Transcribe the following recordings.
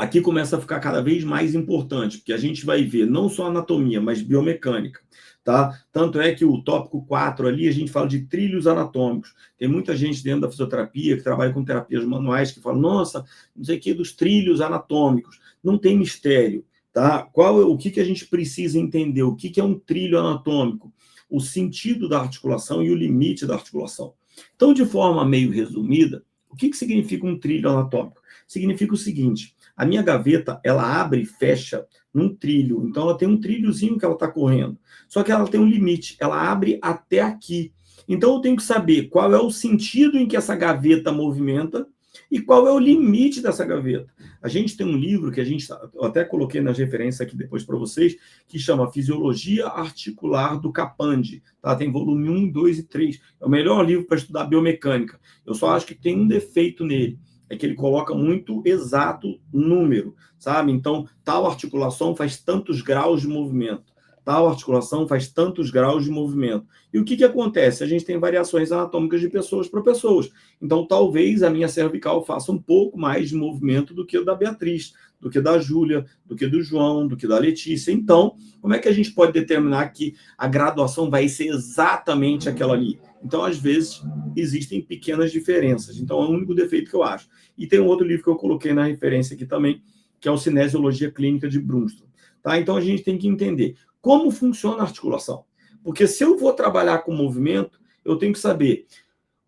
aqui começa a ficar cada vez mais importante, porque a gente vai ver não só anatomia, mas biomecânica, tá? Tanto é que o tópico 4 ali, a gente fala de trilhos anatômicos. Tem muita gente dentro da fisioterapia que trabalha com terapias manuais que fala, nossa, não sei o que, dos trilhos anatômicos. Não tem mistério, tá? O que a gente precisa entender? O que é um trilho anatômico? O sentido da articulação e o limite da articulação. Então, de forma meio resumida, o que significa um trilho anatômico? Significa o seguinte, a minha gaveta, ela abre e fecha num trilho, então ela tem um trilhozinho que ela está correndo, só que ela tem um limite, ela abre até aqui. Então eu tenho que saber qual é o sentido em que essa gaveta movimenta e qual é o limite dessa gaveta. A gente tem um livro que eu até coloquei nas referências aqui depois para vocês, que chama Fisiologia Articular do Capandi. Tá? Tem volume 1, 2 e 3. É o melhor livro para estudar biomecânica. Eu só acho que tem um defeito nele, é que ele coloca muito exato número, sabe? Então, tal articulação faz tantos graus de movimento. Tal articulação faz tantos graus de movimento. E o que acontece? A gente tem variações anatômicas de pessoas para pessoas. Então, talvez a minha cervical faça um pouco mais de movimento do que o da Beatriz, do que da Júlia, do que do João, do que da Letícia. Então, como é que a gente pode determinar que a graduação vai ser exatamente aquela ali? Então, às vezes, existem pequenas diferenças. Então, é o único defeito que eu acho. E tem um outro livro que eu coloquei na referência aqui também, que é o Cinesiologia Clínica de Brunstrom. Tá? Então, a gente tem que entender como funciona a articulação. Porque se eu vou trabalhar com movimento, eu tenho que saber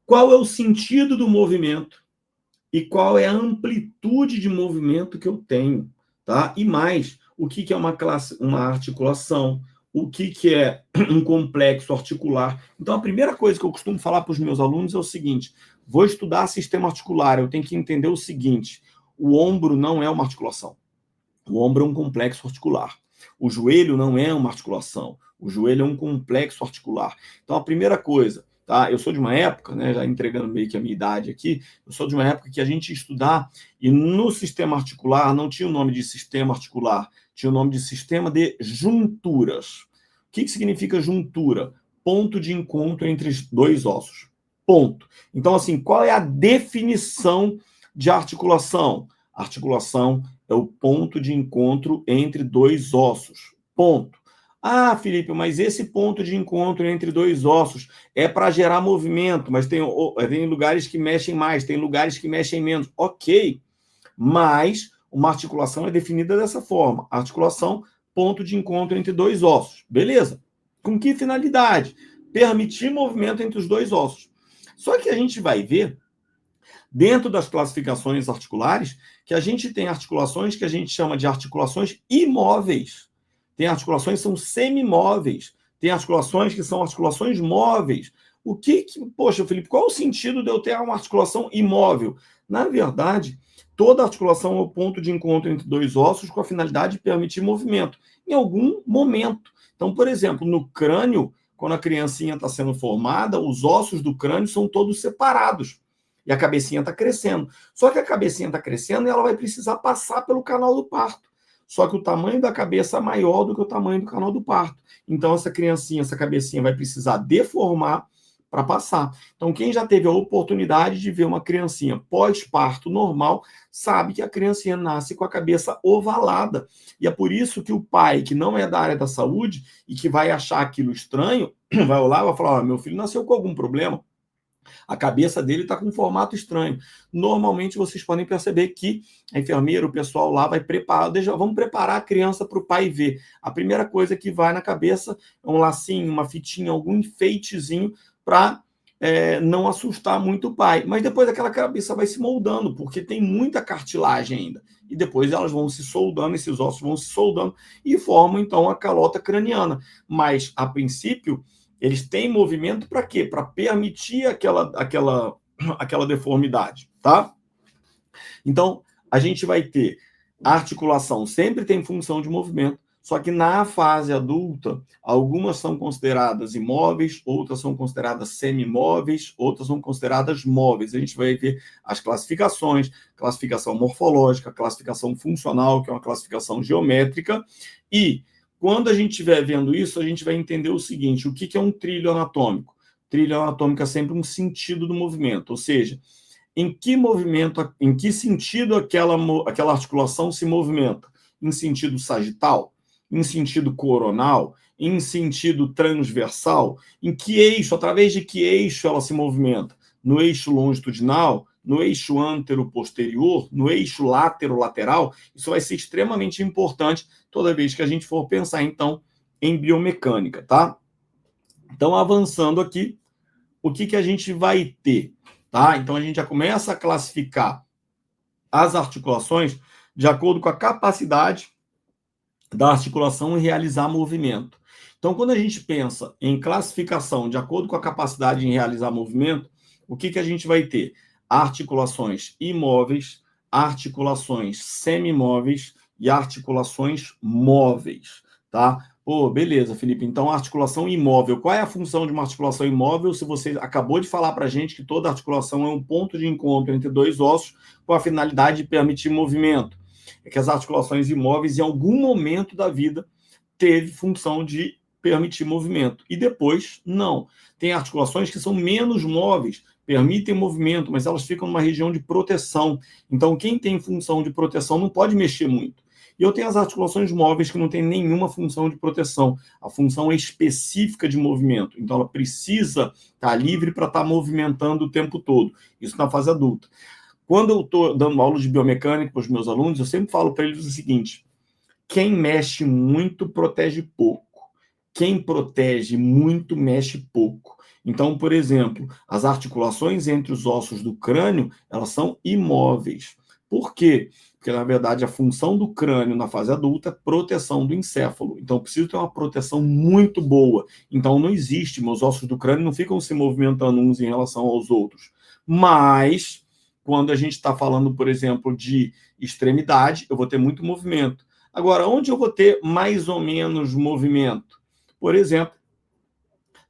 qual é o sentido do movimento e qual é a amplitude de movimento que eu tenho. Tá? E mais, o que é uma articulação, o que é um complexo articular. Então, a primeira coisa que eu costumo falar para os meus alunos é o seguinte, vou estudar sistema articular, eu tenho que entender o seguinte, o ombro não é uma articulação, o ombro é um complexo articular. O joelho não é uma articulação, o joelho é um complexo articular. Então, a primeira coisa, tá? Eu sou de uma época, né, já entregando meio que a minha idade aqui, eu sou de uma época que a gente ia estudar, e no sistema articular não tinha o nome de sistema articular, tinha o nome de sistema de junturas. O que significa juntura? Ponto de encontro entre dois ossos. Ponto. Então, assim, qual é a definição de articulação? Articulação é o ponto de encontro entre dois ossos. Ponto. Ah, Felipe, mas esse ponto de encontro entre dois ossos é para gerar movimento, mas tem lugares que mexem mais, tem lugares que mexem menos. Ok, mas uma articulação é definida dessa forma. Articulação, ponto de encontro entre dois ossos. Beleza. Com que finalidade? Permitir movimento entre os dois ossos. Só que a gente vai ver dentro das classificações articulares, que a gente tem articulações que a gente chama de articulações imóveis. Tem articulações que são semimóveis. Tem articulações que são articulações móveis. Poxa, Felipe, qual é o sentido de eu ter uma articulação imóvel? Na verdade, toda articulação é o ponto de encontro entre dois ossos com a finalidade de permitir movimento, em algum momento. Então, por exemplo, no crânio, quando a criancinha está sendo formada, os ossos do crânio são todos separados. E a cabecinha está crescendo. Só que a cabecinha está crescendo e ela vai precisar passar pelo canal do parto. Só que o tamanho da cabeça é maior do que o tamanho do canal do parto. Então, essa criancinha, essa cabecinha vai precisar deformar para passar. Então, quem já teve a oportunidade de ver uma criancinha pós-parto normal, sabe que a criancinha nasce com a cabeça ovalada. E é por isso que o pai, que não é da área da saúde e que vai achar aquilo estranho, vai olhar e vai falar, meu filho nasceu com algum problema. A cabeça dele está com um formato estranho. Normalmente, vocês podem perceber que a enfermeira, o pessoal lá vai preparar, vamos preparar a criança para o pai ver. A primeira coisa que vai na cabeça é um lacinho, uma fitinha, algum enfeitezinho para não assustar muito o pai. Mas depois aquela cabeça vai se moldando, porque tem muita cartilagem ainda. E depois elas vão se soldando, esses ossos vão se soldando e formam, então, a calota craniana. Mas, a princípio, eles têm movimento para quê? Para permitir aquela deformidade, tá? Então, a gente vai ter a articulação sempre tem função de movimento, só que na fase adulta, algumas são consideradas imóveis, outras são consideradas semimóveis, outras são consideradas móveis. A gente vai ver as classificações, classificação morfológica, classificação funcional, que é uma classificação geométrica, e quando a gente estiver vendo isso, a gente vai entender o seguinte, o que é um trilho anatômico? Trilho anatômico é sempre um sentido do movimento, ou seja, em que movimento, em que sentido aquela articulação se movimenta? Em sentido sagital? Em sentido coronal? Em sentido transversal? Em que eixo, através de que eixo ela se movimenta? No eixo longitudinal? No eixo antero-posterior? No eixo látero-lateral? Isso vai ser extremamente importante toda vez que a gente for pensar, então, em biomecânica, tá? Então, avançando aqui, o que a gente vai ter? Tá? Então, a gente já começa a classificar as articulações de acordo com a capacidade da articulação em realizar movimento. Então, quando a gente pensa em classificação de acordo com a capacidade em realizar movimento, o que a gente vai ter? Articulações imóveis, articulações semimóveis e articulações móveis, tá? Pô, beleza, Felipe. Então, articulação imóvel. Qual é a função de uma articulação imóvel? Se você acabou de falar para a gente que toda articulação é um ponto de encontro entre dois ossos com a finalidade de permitir movimento. É que as articulações imóveis, em algum momento da vida, teve função de permitir movimento. E depois, não. Tem articulações que são menos móveis, permitem movimento, mas elas ficam numa região de proteção. Então, quem tem função de proteção não pode mexer muito. E eu tenho as articulações móveis que não têm nenhuma função de proteção. A função é específica de movimento. Então, ela precisa estar livre para estar movimentando o tempo todo. Isso na fase adulta. Quando eu estou dando aula de biomecânica para os meus alunos, eu sempre falo para eles o seguinte: quem mexe muito protege pouco. Quem protege muito mexe pouco. Então, por exemplo, as articulações entre os ossos do crânio, elas são imóveis. Por quê? Porque, na verdade, a função do crânio na fase adulta é proteção do encéfalo. Então, eu preciso ter uma proteção muito boa. Então, não existe, meus ossos do crânio não ficam se movimentando uns em relação aos outros. Mas, quando a gente está falando, por exemplo, de extremidade, eu vou ter muito movimento. Agora, onde eu vou ter mais ou menos movimento? Por exemplo,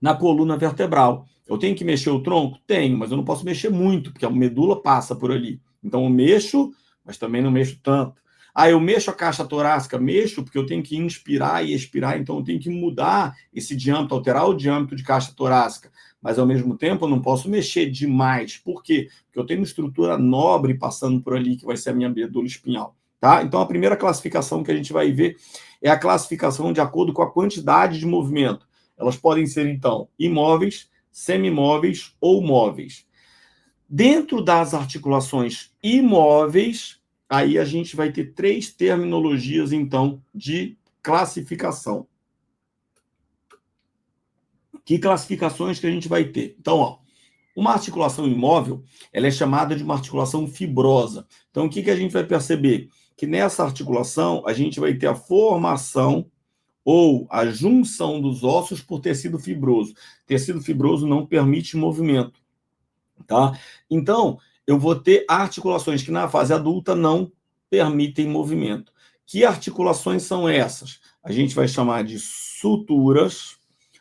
na coluna vertebral. Eu tenho que mexer o tronco? Tenho, mas eu não posso mexer muito, porque a medula passa por ali. Então, eu mexo, mas também não mexo tanto. Ah, eu mexo a caixa torácica? Mexo, porque eu tenho que inspirar e expirar, então eu tenho que mudar esse diâmetro, alterar o diâmetro de caixa torácica. Mas, ao mesmo tempo, eu não posso mexer demais. Por quê? Porque eu tenho uma estrutura nobre passando por ali, que vai ser a minha medula espinhal. Tá? Então, a primeira classificação que a gente vai ver é a classificação de acordo com a quantidade de movimento. Elas podem ser, então, imóveis, semimóveis ou móveis. Dentro das articulações imóveis, aí a gente vai ter 3 terminologias, então, de classificação. Que classificações que a gente vai ter? Então, ó, uma articulação imóvel, ela é chamada de uma articulação fibrosa. Então, o que a gente vai perceber? Que nessa articulação, a gente vai ter a formação ou a junção dos ossos por tecido fibroso. Tecido fibroso não permite movimento, tá? Então, eu vou ter articulações que na fase adulta não permitem movimento. Que articulações são essas? A gente vai chamar de suturas,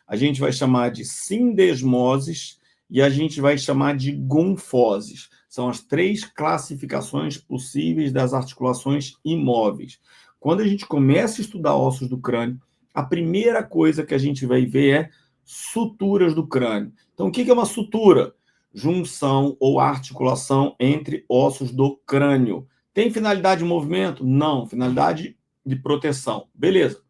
a gente vai chamar de sindesmoses e a gente vai chamar de gonfoses. São as 3 classificações possíveis das articulações imóveis. Quando a gente começa a estudar ossos do crânio, a primeira coisa que a gente vai ver é suturas do crânio. Então, o que é uma sutura? Junção ou articulação entre ossos do crânio. Tem finalidade de movimento? Não. Finalidade de proteção. Beleza.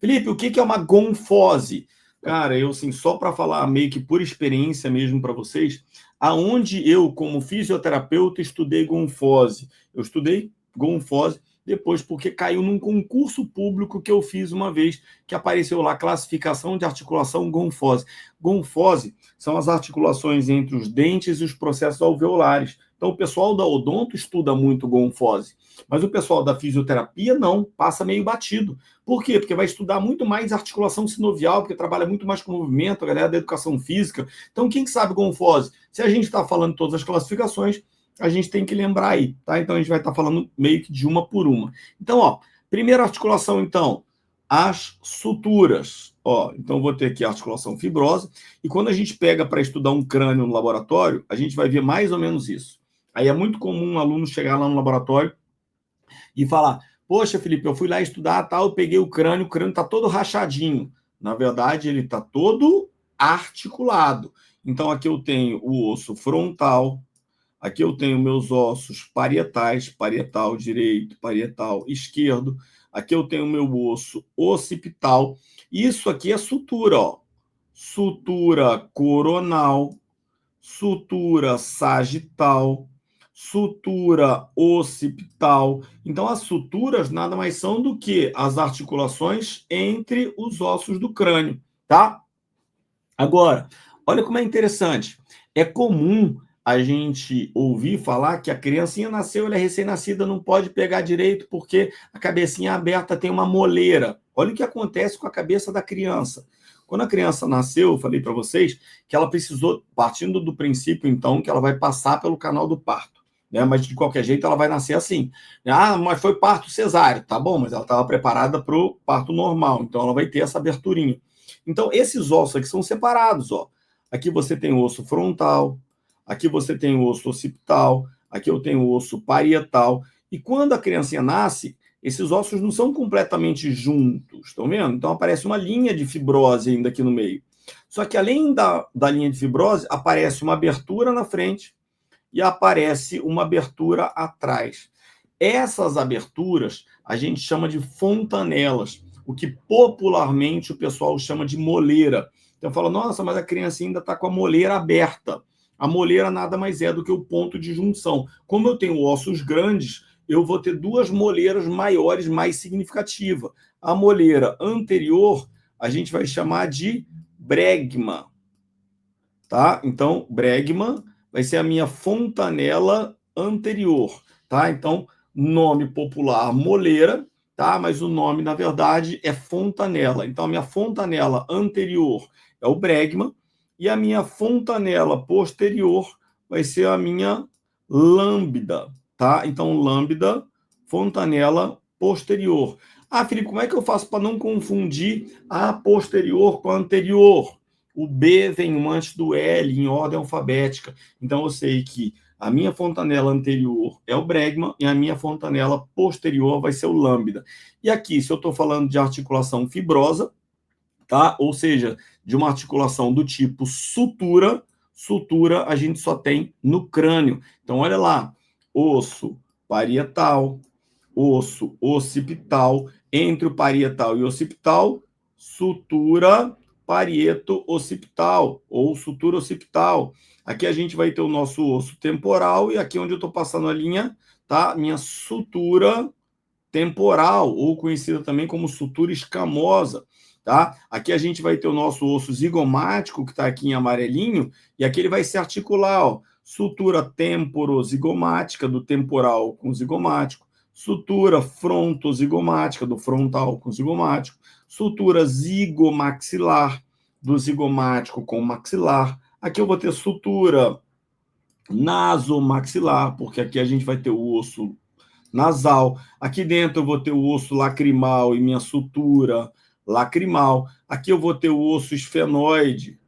Felipe, o que é uma gonfose? Cara, eu, assim, só para falar meio que por experiência mesmo para vocês, aonde eu, como fisioterapeuta, estudei gonfose. Eu estudei gonfose depois, porque caiu num concurso público que eu fiz uma vez, que apareceu lá, classificação de articulação gonfose. Gonfose são as articulações entre os dentes e os processos alveolares. Então, o pessoal da odonto estuda muito gonfose, mas o pessoal da fisioterapia não, passa meio batido. Por quê? Porque vai estudar muito mais articulação sinovial, porque trabalha muito mais com movimento, a galera da educação física. Então, quem que sabe gonfose? Se a gente está falando todas as classificações, a gente tem que lembrar aí, tá? Então, a gente vai estar falando meio que de uma por uma. Então, ó, primeira articulação, então, as suturas. Ó, então, vou ter aqui a articulação fibrosa, e quando a gente pega para estudar um crânio no laboratório, a gente vai ver mais ou menos isso. Aí é muito comum um aluno chegar lá no laboratório e falar: poxa, Felipe, eu fui lá estudar, tal, eu peguei o crânio está todo rachadinho. Na verdade, ele está todo articulado. Então, aqui eu tenho o osso frontal, Aqui eu tenho meus ossos parietais, parietal direito, parietal esquerdo. Aqui eu tenho meu osso occipital. Isso aqui é sutura, ó. Sutura coronal, sutura sagital, sutura occipital. Então, as suturas nada mais são do que as articulações entre os ossos do crânio, tá? Agora, olha como é interessante. É comum a gente ouvir falar que a criancinha nasceu, ela é recém-nascida, não pode pegar direito porque a cabecinha aberta tem uma moleira. Olha o que acontece com a cabeça da criança. Quando a criança nasceu, eu falei para vocês que ela precisou, partindo do princípio, então, que ela vai passar pelo canal do parto, né? Mas de qualquer jeito ela vai nascer assim. Ah, mas foi parto cesáreo, tá bom, mas ela estava preparada para o parto normal, então ela vai ter essa aberturinha. Então, esses ossos aqui são separados, ó. Aqui você tem o osso frontal, aqui você tem o osso occipital, aqui eu tenho o osso parietal. E quando a criancinha nasce, esses ossos não são completamente juntos, estão vendo? Então aparece uma linha de fibrose ainda aqui no meio. Só que além da linha de fibrose, aparece uma abertura na frente e aparece uma abertura atrás. Essas aberturas a gente chama de fontanelas, o que popularmente o pessoal chama de moleira. Então fala, nossa, mas a criança ainda está com a moleira aberta. A moleira nada mais é do que o ponto de junção. Como eu tenho ossos grandes, eu vou ter duas moleiras maiores, mais significativas. A moleira anterior a gente vai chamar de bregma, tá? Então, bregma vai ser a minha fontanela anterior, tá? Então, nome popular moleira, tá? Mas o nome, na verdade, é fontanela. Então, a minha fontanela anterior é o bregma e a minha fontanela posterior vai ser a minha lambda, tá? Então, lambda, fontanela posterior. Ah, Felipe, como é que eu faço para não confundir a posterior com a anterior? O B vem antes do L em ordem alfabética. Então, eu sei que a minha fontanela anterior é o bregma e a minha fontanela posterior vai ser o lambda. E aqui, se eu estou falando de articulação fibrosa, tá? Ou seja, de uma articulação do tipo sutura, sutura a gente só tem no crânio. Então, olha lá, osso parietal, osso occipital, entre o parietal e o occipital, sutura parieto-occipital ou sutura occipital. Aqui a gente vai ter o nosso osso temporal e aqui onde eu estou passando a linha, tá? Minha sutura temporal, ou conhecida também como sutura escamosa, tá? Aqui a gente vai ter o nosso osso zigomático, que está aqui em amarelinho, e aqui ele vai se articular, ó, sutura temporozigomática, do temporal com zigomático, sutura frontozigomática, do frontal com zigomático, sutura zigomaxilar, do zigomático com maxilar. Aqui eu vou ter sutura nasomaxilar, porque aqui a gente vai ter o osso nasal. Aqui dentro eu vou ter o osso lacrimal e minha sutura lacrimal. Aqui eu vou ter o osso esfenoide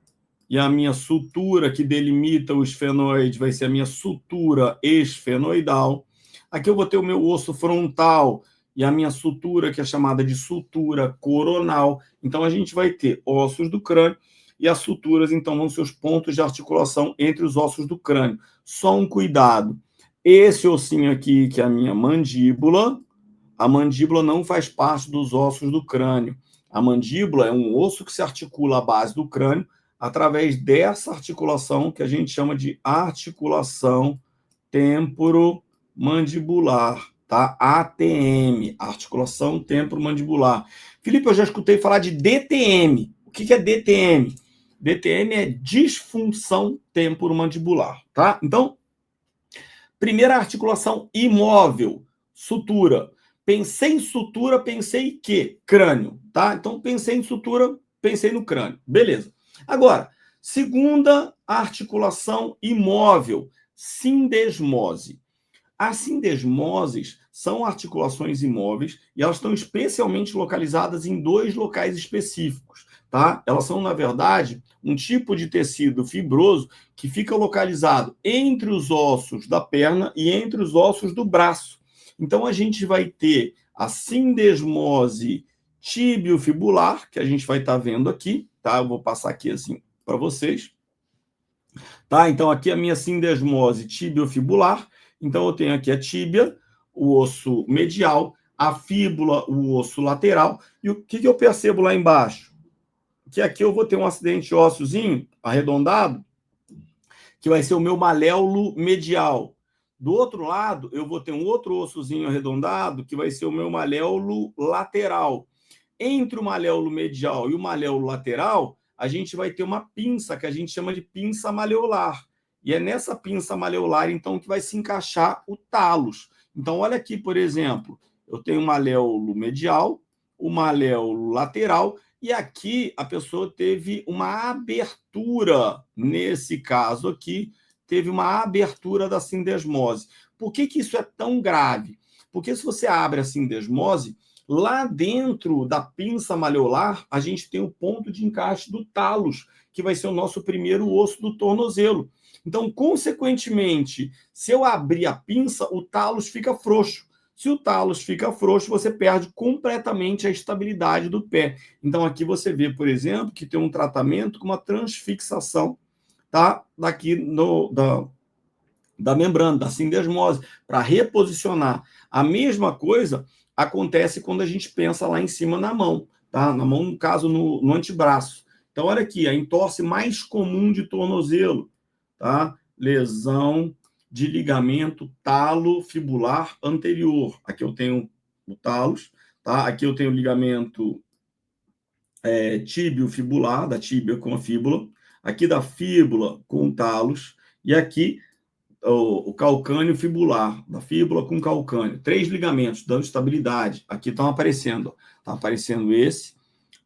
e a minha sutura que delimita o esfenoide vai ser a minha sutura esfenoidal. Aqui eu vou ter o meu osso frontal e a minha sutura, que é chamada de sutura coronal. Então, a gente vai ter ossos do crânio e as suturas, então, vão ser os pontos de articulação entre os ossos do crânio. Só um cuidado. Esse ossinho aqui, que é a minha mandíbula, a mandíbula não faz parte dos ossos do crânio. A mandíbula é um osso que se articula à base do crânio através dessa articulação que a gente chama de articulação temporomandibular, tá? ATM, articulação temporomandibular. Felipe, eu já escutei falar de DTM. O que é DTM? DTM é disfunção temporomandibular, tá? Então, primeira articulação imóvel, sutura. Pensei em sutura, pensei em quê? Crânio, tá? Então, pensei em sutura, pensei no crânio. Beleza. Agora, segunda articulação imóvel, sindesmose. As sindesmoses são articulações imóveis e elas estão especialmente localizadas em dois locais específicos, tá? Elas são, na verdade, um tipo de tecido fibroso que fica localizado entre os ossos da perna e entre os ossos do braço. Então, a gente vai ter a sindesmose tibiofibular, que a gente vai estar vendo aqui, tá? Eu vou passar aqui assim para vocês. Tá? Então, aqui a minha sindesmose tibiofibular. Então, eu tenho aqui a tíbia, o osso medial, a fíbula, o osso lateral. E o que eu percebo lá embaixo? Que aqui eu vou ter um acidente ósseozinho arredondado, que vai ser o meu maléolo medial. Do outro lado, eu vou ter um outro ossozinho arredondado, que vai ser o meu maléolo lateral. Entre o maléolo medial e o maléolo lateral, a gente vai ter uma pinça, que a gente chama de pinça maleolar. E é nessa pinça maleolar, então, que vai se encaixar o talos. Então, olha aqui, por exemplo, eu tenho o maléolo medial, o maléolo lateral, e aqui a pessoa teve uma abertura, nesse caso aqui, teve uma abertura da sindesmose. Por que isso é tão grave? Porque se você abre a sindesmose, lá dentro da pinça maleolar, a gente tem o ponto de encaixe do talos, que vai ser o nosso primeiro osso do tornozelo. Então, consequentemente, se eu abrir a pinça, o talos fica frouxo. Se o talos fica frouxo, você perde completamente a estabilidade do pé. Então, aqui você vê, por exemplo, que tem um tratamento com uma transfixação, tá? Daqui da membrana, da sindesmose, para reposicionar. A mesma coisa acontece quando a gente pensa lá em cima na mão, tá? Na mão, no caso, no antebraço. Então, olha aqui, a entorse mais comum de tornozelo, tá? Lesão de ligamento talofibular anterior. Aqui eu tenho o talos, tá? Aqui eu tenho o ligamento tíbio-fibular, da tíbia com a fíbula. Aqui da fíbula com o talos. E aqui o calcâneo fibular, da fíbula com calcâneo. 3 ligamentos dando estabilidade. Aqui estão aparecendo. Está aparecendo esse,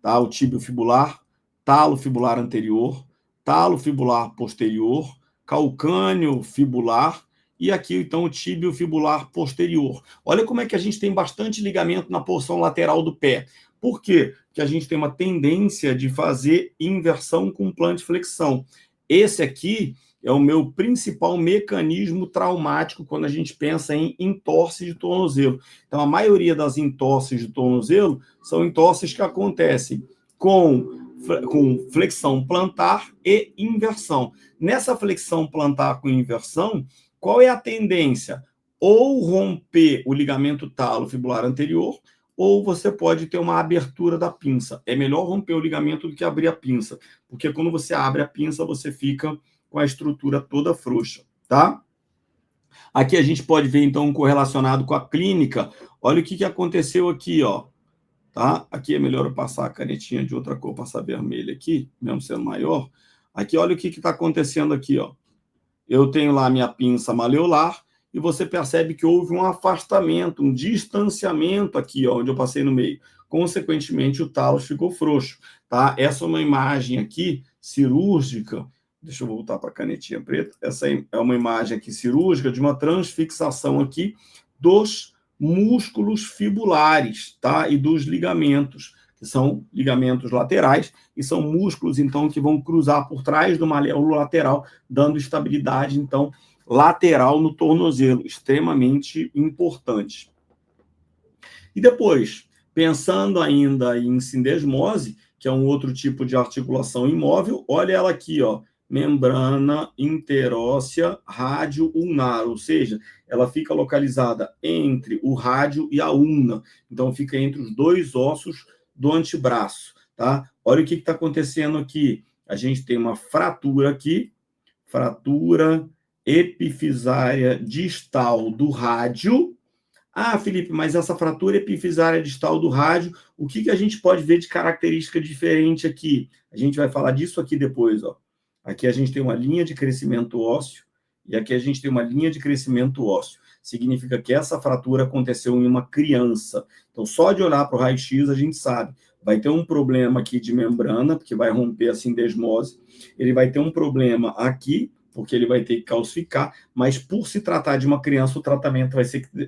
tá? O tíbio fibular, talo fibular anterior, talo fibular posterior, calcâneo fibular e aqui, então, o tíbio fibular posterior. Olha como é que a gente tem bastante ligamento na porção lateral do pé. Por quê? Porque a gente tem uma tendência de fazer inversão com plantiflexão. Esse aqui é o meu principal mecanismo traumático quando a gente pensa em entorse de tornozelo. Então, a maioria das entorses de tornozelo são entorses que acontecem com flexão plantar e inversão. Nessa flexão plantar com inversão, qual é a tendência? Ou romper o ligamento talofibular anterior, ou você pode ter uma abertura da pinça. É melhor romper o ligamento do que abrir a pinça, porque quando você abre a pinça, você fica com a estrutura toda frouxa, tá? Aqui a gente pode ver, então, correlacionado com a clínica. Olha o que aconteceu aqui, ó. Tá? Aqui é melhor eu passar a canetinha de outra cor, passar vermelha aqui, mesmo sendo maior. Aqui, olha o que está acontecendo aqui, ó. Eu tenho lá a minha pinça maleolar e você percebe que houve um afastamento, um distanciamento aqui, ó, onde eu passei no meio. Consequentemente, o talos ficou frouxo, tá? Essa é uma imagem aqui cirúrgica. Deixa eu voltar para a canetinha preta. Essa é uma imagem aqui cirúrgica de uma transfixação aqui dos músculos fibulares, tá? E dos ligamentos, que são ligamentos laterais, e são músculos, então, que vão cruzar por trás do maléolo lateral, dando estabilidade, então, lateral no tornozelo, extremamente importante. E depois, pensando ainda em sindesmose, que é um outro tipo de articulação imóvel, olha ela aqui, ó, membrana interóssea rádio-ulnar, ou seja, ela fica localizada entre o rádio e a ulna, então fica entre os dois ossos do antebraço, tá? Olha o que está acontecendo aqui. A gente tem uma fratura aqui, fratura epifisária distal do rádio. Ah, Felipe, mas essa fratura epifisária distal do rádio, o que a gente pode ver de característica diferente aqui? A gente vai falar disso aqui depois, ó. Aqui a gente tem uma linha de crescimento ósseo e aqui a gente tem uma linha de crescimento ósseo. Significa que essa fratura aconteceu em uma criança. Então, só de olhar para o raio-x a gente sabe. Vai ter um problema aqui de membrana, porque vai romper a sindesmose. Ele vai ter um problema aqui, porque ele vai ter que calcificar, mas por se tratar de uma criança, o tratamento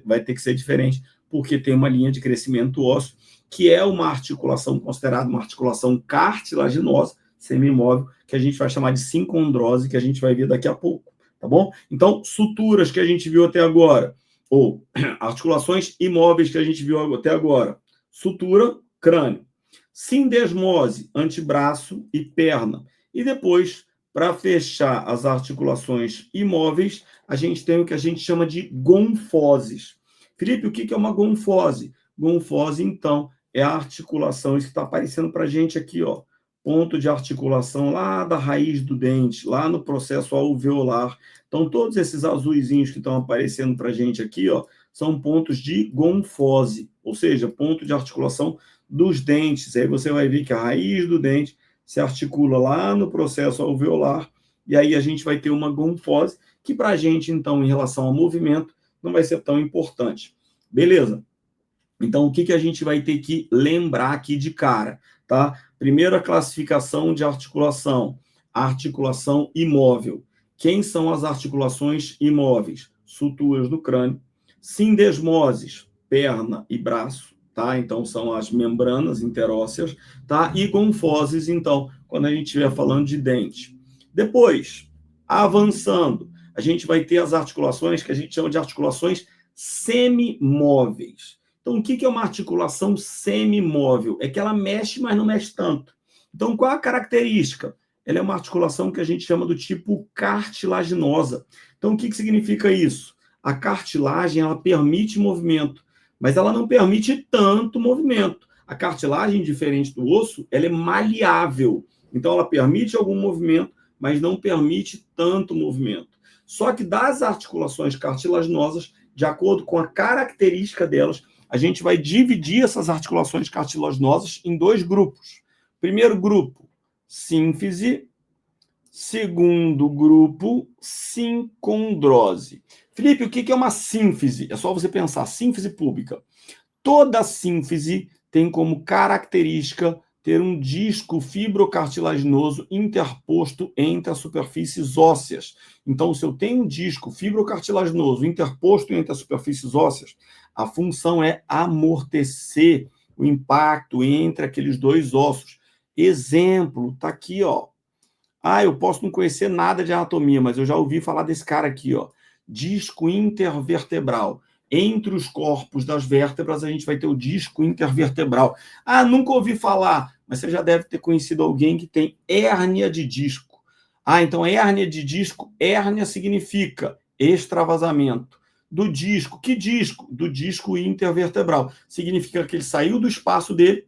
vai ter que ser diferente, porque tem uma linha de crescimento ósseo, que é uma articulação considerada uma articulação cartilaginosa, semi-imóvel, que a gente vai chamar de sincondrose, que a gente vai ver daqui a pouco, tá bom? Então, suturas que a gente viu até agora, ou articulações imóveis que a gente viu até agora, sutura, crânio, sindesmose, antebraço e perna, e depois Para fechar as articulações imóveis, a gente tem o que a gente chama de gonfoses. Felipe, o que é uma gonfose? Gonfose, então, é a articulação, isso que está aparecendo para a gente aqui, ó, ponto de articulação lá da raiz do dente, lá no processo alveolar. Então, todos esses azuizinhos que estão aparecendo para a gente aqui, ó, são pontos de gonfose, ou seja, ponto de articulação dos dentes. Aí você vai ver que a raiz do dente se articula lá no processo alveolar, e aí a gente vai ter uma gonfose, que para a gente, então, em relação ao movimento, não vai ser tão importante. Beleza? Então, o que a gente vai ter que lembrar aqui de cara, tá? Primeira classificação de articulação, articulação imóvel. Quem são as articulações imóveis? Suturas do crânio, sindesmoses, perna e braço, tá? Então, são as membranas interósseas, tá? E gonfoses, então, quando a gente estiver falando de dente. Depois, avançando, a gente vai ter as articulações que a gente chama de articulações semimóveis. Então, o que é uma articulação semimóvel? É que ela mexe, mas não mexe tanto. Então, qual a característica? Ela é uma articulação que a gente chama do tipo cartilaginosa. Então, o que significa isso? A cartilagem, ela permite movimento, mas ela não permite tanto movimento. A cartilagem, diferente do osso, ela é maleável. Então, ela permite algum movimento, mas não permite tanto movimento. Só que das articulações cartilaginosas, de acordo com a característica delas, a gente vai dividir essas articulações cartilaginosas em dois grupos. Primeiro grupo, sínfise. Segundo grupo, sincondrose. Felipe, o que é uma sínfise? É só você pensar, sínfise púbica. Toda sínfise tem como característica ter um disco fibrocartilaginoso interposto entre as superfícies ósseas. Então, se eu tenho um disco fibrocartilaginoso interposto entre as superfícies ósseas, a função é amortecer o impacto entre aqueles dois ossos. Exemplo, tá aqui, ó. Eu posso não conhecer nada de anatomia, mas eu já ouvi falar desse cara aqui, ó. Disco intervertebral. Entre os corpos das vértebras, a gente vai ter o disco intervertebral. Nunca ouvi falar, mas você já deve ter conhecido alguém que tem hérnia de disco. Então hérnia de disco, hérnia significa extravasamento do disco. Que disco? Do disco intervertebral. Significa que ele saiu do espaço dele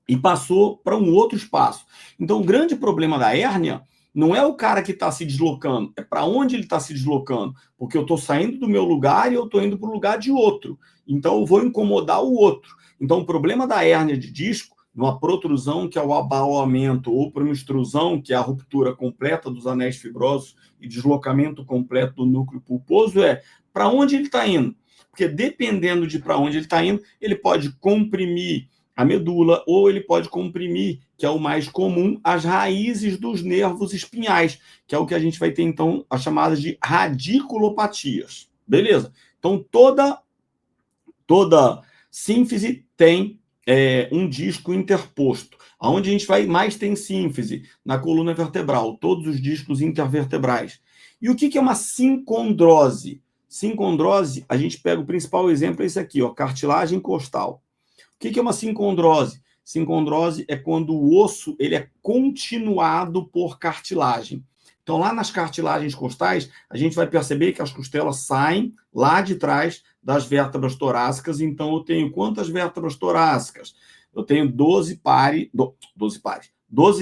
e passou para um outro espaço. Então, o grande problema da hérnia não é o cara que está se deslocando, é para onde ele está se deslocando, porque eu estou saindo do meu lugar e eu estou indo para o lugar de outro. Então, eu vou incomodar o outro. Então, o problema da hérnia de disco, numa protrusão, que é o abaulamento, ou para uma extrusão, que é a ruptura completa dos anéis fibrosos e deslocamento completo do núcleo pulposo, é para onde ele está indo. Porque dependendo de para onde ele está indo, ele pode comprimir a medula, ou ele pode comprimir, que é o mais comum, as raízes dos nervos espinhais, que é o que a gente vai ter, então, as chamadas de radiculopatias. Beleza? Então, toda sínfise tem um disco interposto. Aonde a gente vai mais tem sínfise? Na coluna vertebral, todos os discos intervertebrais. E o que é uma sincondrose? Sincondrose, a gente pega o principal exemplo, é esse aqui, ó, cartilagem costal. O que é uma sincondrose? Sincondrose é quando o osso ele é continuado por cartilagem. Então, lá nas cartilagens costais, a gente vai perceber que as costelas saem lá de trás das vértebras torácicas. Então, eu tenho quantas vértebras torácicas? Eu tenho 12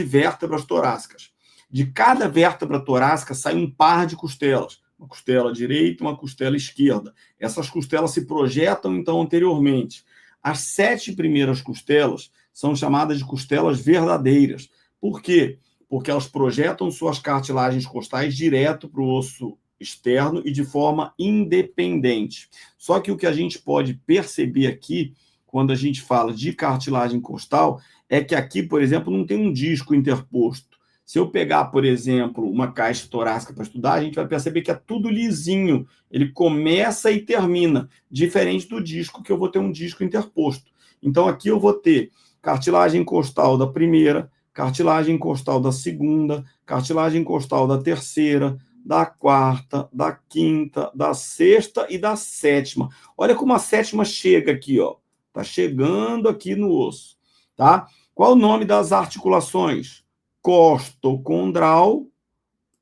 vértebras torácicas. De cada vértebra torácica sai um par de costelas. Uma costela direita e uma costela esquerda. Essas costelas se projetam, então, anteriormente. As 7 primeiras costelas são chamadas de costelas verdadeiras. Por quê? Porque elas projetam suas cartilagens costais direto para o osso externo e de forma independente. Só que o que a gente pode perceber aqui, quando a gente fala de cartilagem costal, é que aqui, por exemplo, não tem um disco interposto. Se eu pegar, por exemplo, uma caixa torácica para estudar, a gente vai perceber que é tudo lisinho. Ele começa e termina, diferente do disco, que eu vou ter um disco interposto. Então, aqui eu vou ter cartilagem costal da primeira, cartilagem costal da segunda, cartilagem costal da terceira, da quarta, da quinta, da sexta e da sétima. Olha como a sétima chega aqui, ó. Tá chegando aqui no osso, tá? Qual o nome das articulações? Costocondral,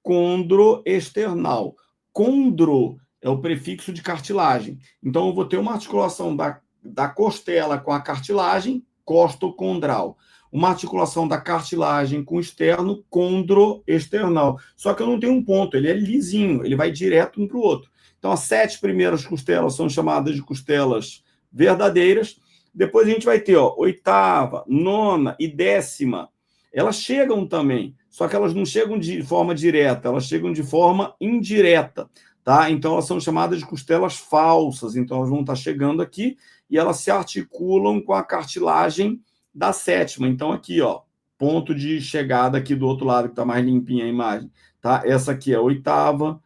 condroesternal. Condro é o prefixo de cartilagem. Então, eu vou ter uma articulação da costela com a cartilagem, costocondral. Uma articulação da cartilagem com o externo, condroesternal. Só que eu não tenho um ponto, ele é lisinho, ele vai direto um para o outro. Então, as 7 primeiras costelas são chamadas de costelas verdadeiras. Depois a gente vai ter, ó, 8ª, 9ª e 10ª. Elas chegam também, só que elas não chegam de forma direta, elas chegam de forma indireta, tá? Então, elas são chamadas de costelas falsas. Então, elas vão estar chegando aqui e elas se articulam com a cartilagem da 7ª. Então, aqui, ó, ponto de chegada aqui do outro lado, que está mais limpinha a imagem, tá? Essa aqui é a 8ª,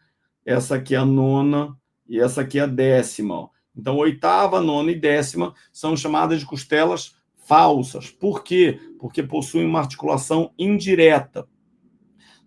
essa aqui é a 9ª e essa aqui é a 10ª, ó. Então, 8ª, 9ª e 10ª são chamadas de costelas falsas. Por quê? Porque possuem uma articulação indireta.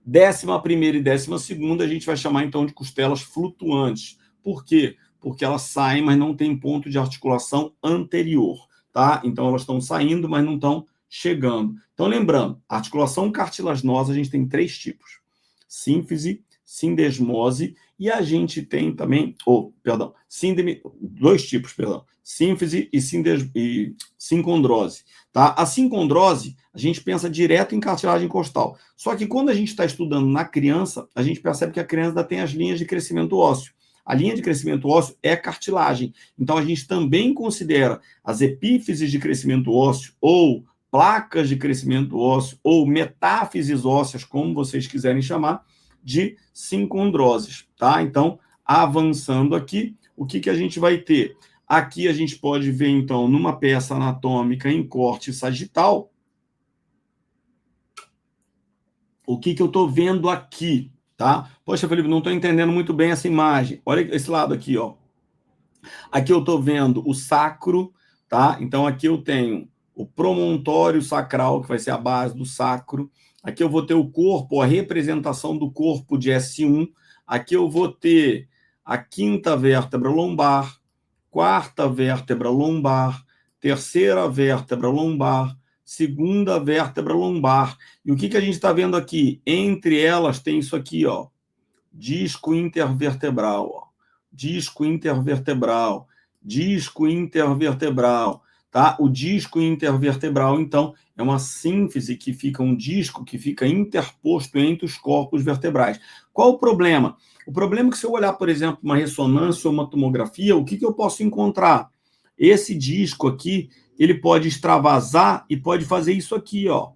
11ª e 12ª a gente vai chamar, então, de costelas flutuantes. Por quê? Porque elas saem, mas não tem ponto de articulação anterior, tá? Então, elas estão saindo, mas não estão chegando. Então, lembrando, a articulação cartilaginosa a gente tem 3 tipos. Sínfise, sindesmose, e a gente tem também, 2 tipos, sínfise e sincondrose. Tá? A sincondrose, a gente pensa direto em cartilagem costal. Só que quando a gente está estudando na criança, a gente percebe que a criança ainda tem as linhas de crescimento ósseo. A linha de crescimento ósseo é cartilagem. Então, a gente também considera as epífises de crescimento ósseo, ou placas de crescimento ósseo, ou metáfises ósseas, como vocês quiserem chamar, de sincondroses, tá? Então, avançando aqui, o que a gente vai ter? Aqui a gente pode ver, então, numa peça anatômica em corte sagital, o que eu estou vendo aqui, tá? Poxa, Felipe, não estou entendendo muito bem essa imagem. Olha esse lado aqui, ó. Aqui eu estou vendo o sacro, tá? Então, aqui eu tenho o promontório sacral, que vai ser a base do sacro. Aqui eu vou ter o corpo, a representação do corpo de S1. Aqui eu vou ter a 5ª vértebra lombar, 4ª vértebra lombar, 3ª vértebra lombar, 2ª vértebra lombar. E o que a gente está vendo aqui? Entre elas tem isso aqui, ó, disco intervertebral, ó. Disco intervertebral, disco intervertebral, tá? O disco intervertebral, então, é uma sínfise que fica um disco que fica interposto entre os corpos vertebrais. Qual o problema? O problema é que se eu olhar, por exemplo, uma ressonância ou uma tomografia, o que eu posso encontrar? Esse disco aqui, ele pode extravasar e pode fazer isso aqui, ó.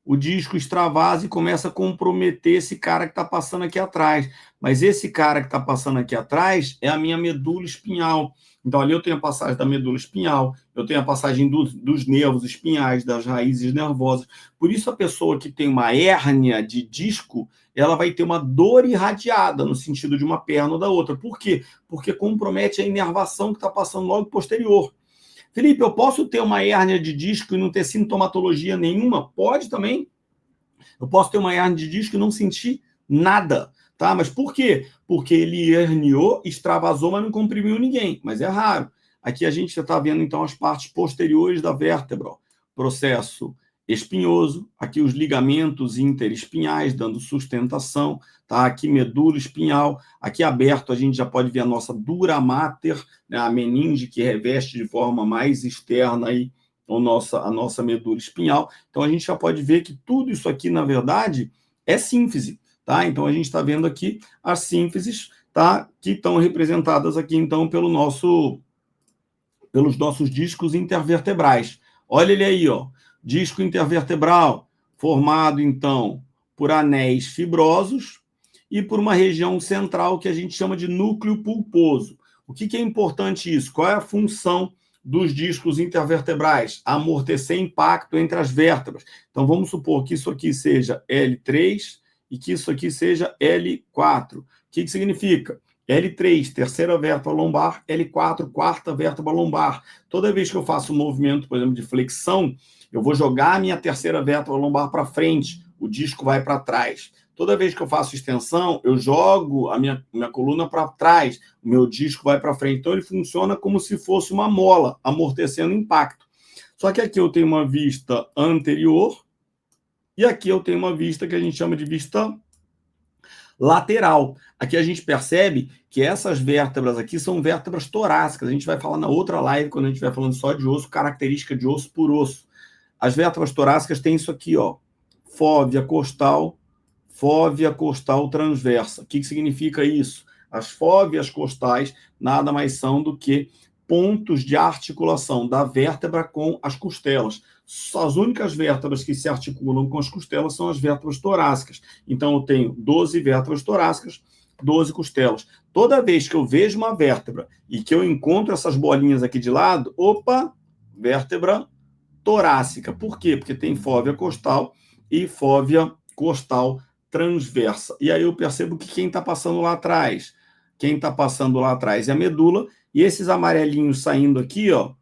O disco extravasa e começa a comprometer esse cara que está passando aqui atrás. Mas esse cara que está passando aqui atrás é a minha medula espinhal. Então, ali eu tenho a passagem da medula espinhal, eu tenho a passagem dos nervos espinhais, das raízes nervosas. Por isso, a pessoa que tem uma hérnia de disco, ela vai ter uma dor irradiada no sentido de uma perna ou da outra. Por quê? Porque compromete a inervação que está passando logo posterior. Felipe, eu posso ter uma hérnia de disco e não ter sintomatologia nenhuma? Pode também. Eu posso ter uma hérnia de disco e não sentir nada, tá? Mas por quê? Porque ele herniou, extravasou, mas não comprimiu ninguém. Mas é raro. Aqui a gente já está vendo, então, as partes posteriores da vértebra. Ó. Processo espinhoso, aqui os ligamentos interespinhais dando sustentação, tá? Aqui medula espinhal, aqui aberto a gente já pode ver a nossa dura mater, né? A meninge que reveste de forma mais externa aí a nossa medula espinhal. Então a gente já pode ver que tudo isso aqui, na verdade, é sínfise, tá? Então a gente está vendo aqui as sínfises, tá? Que estão representadas aqui, então, pelos nossos discos intervertebrais. Olha ele aí, ó. Disco intervertebral, formado, então, por anéis fibrosos e por uma região central que a gente chama de núcleo pulposo. O que é importante isso? Qual é a função dos discos intervertebrais? Amortecer impacto entre as vértebras. Então, vamos supor que isso aqui seja L3 e que isso aqui seja L4. O que significa? L3, 3ª vértebra lombar, L4, 4ª vértebra lombar. Toda vez que eu faço um movimento, por exemplo, de flexão, eu vou jogar a minha 3ª vértebra lombar para frente, o disco vai para trás. Toda vez que eu faço extensão, eu jogo a minha coluna para trás, o meu disco vai para frente. Então, ele funciona como se fosse uma mola, amortecendo impacto. Só que aqui eu tenho uma vista anterior e aqui eu tenho uma vista que a gente chama de vista lateral. Aqui a gente percebe que essas vértebras aqui são vértebras torácicas. A gente vai falar na outra live, quando a gente estiver falando só de osso, característica de osso por osso. As vértebras torácicas têm isso aqui, ó, fóvea costal transversa. O que significa isso? As fóveas costais nada mais são do que pontos de articulação da vértebra com as costelas. Só as únicas vértebras que se articulam com as costelas são as vértebras torácicas. Então, eu tenho 12 vértebras torácicas, 12 costelas. Toda vez que eu vejo uma vértebra e que eu encontro essas bolinhas aqui de lado, opa, vértebra torácica. Por quê? Porque tem fóvea costal e fóvea costal transversa. E aí eu percebo que quem está passando lá atrás? Quem está passando lá atrás é a medula, e esses amarelinhos saindo aqui, ó,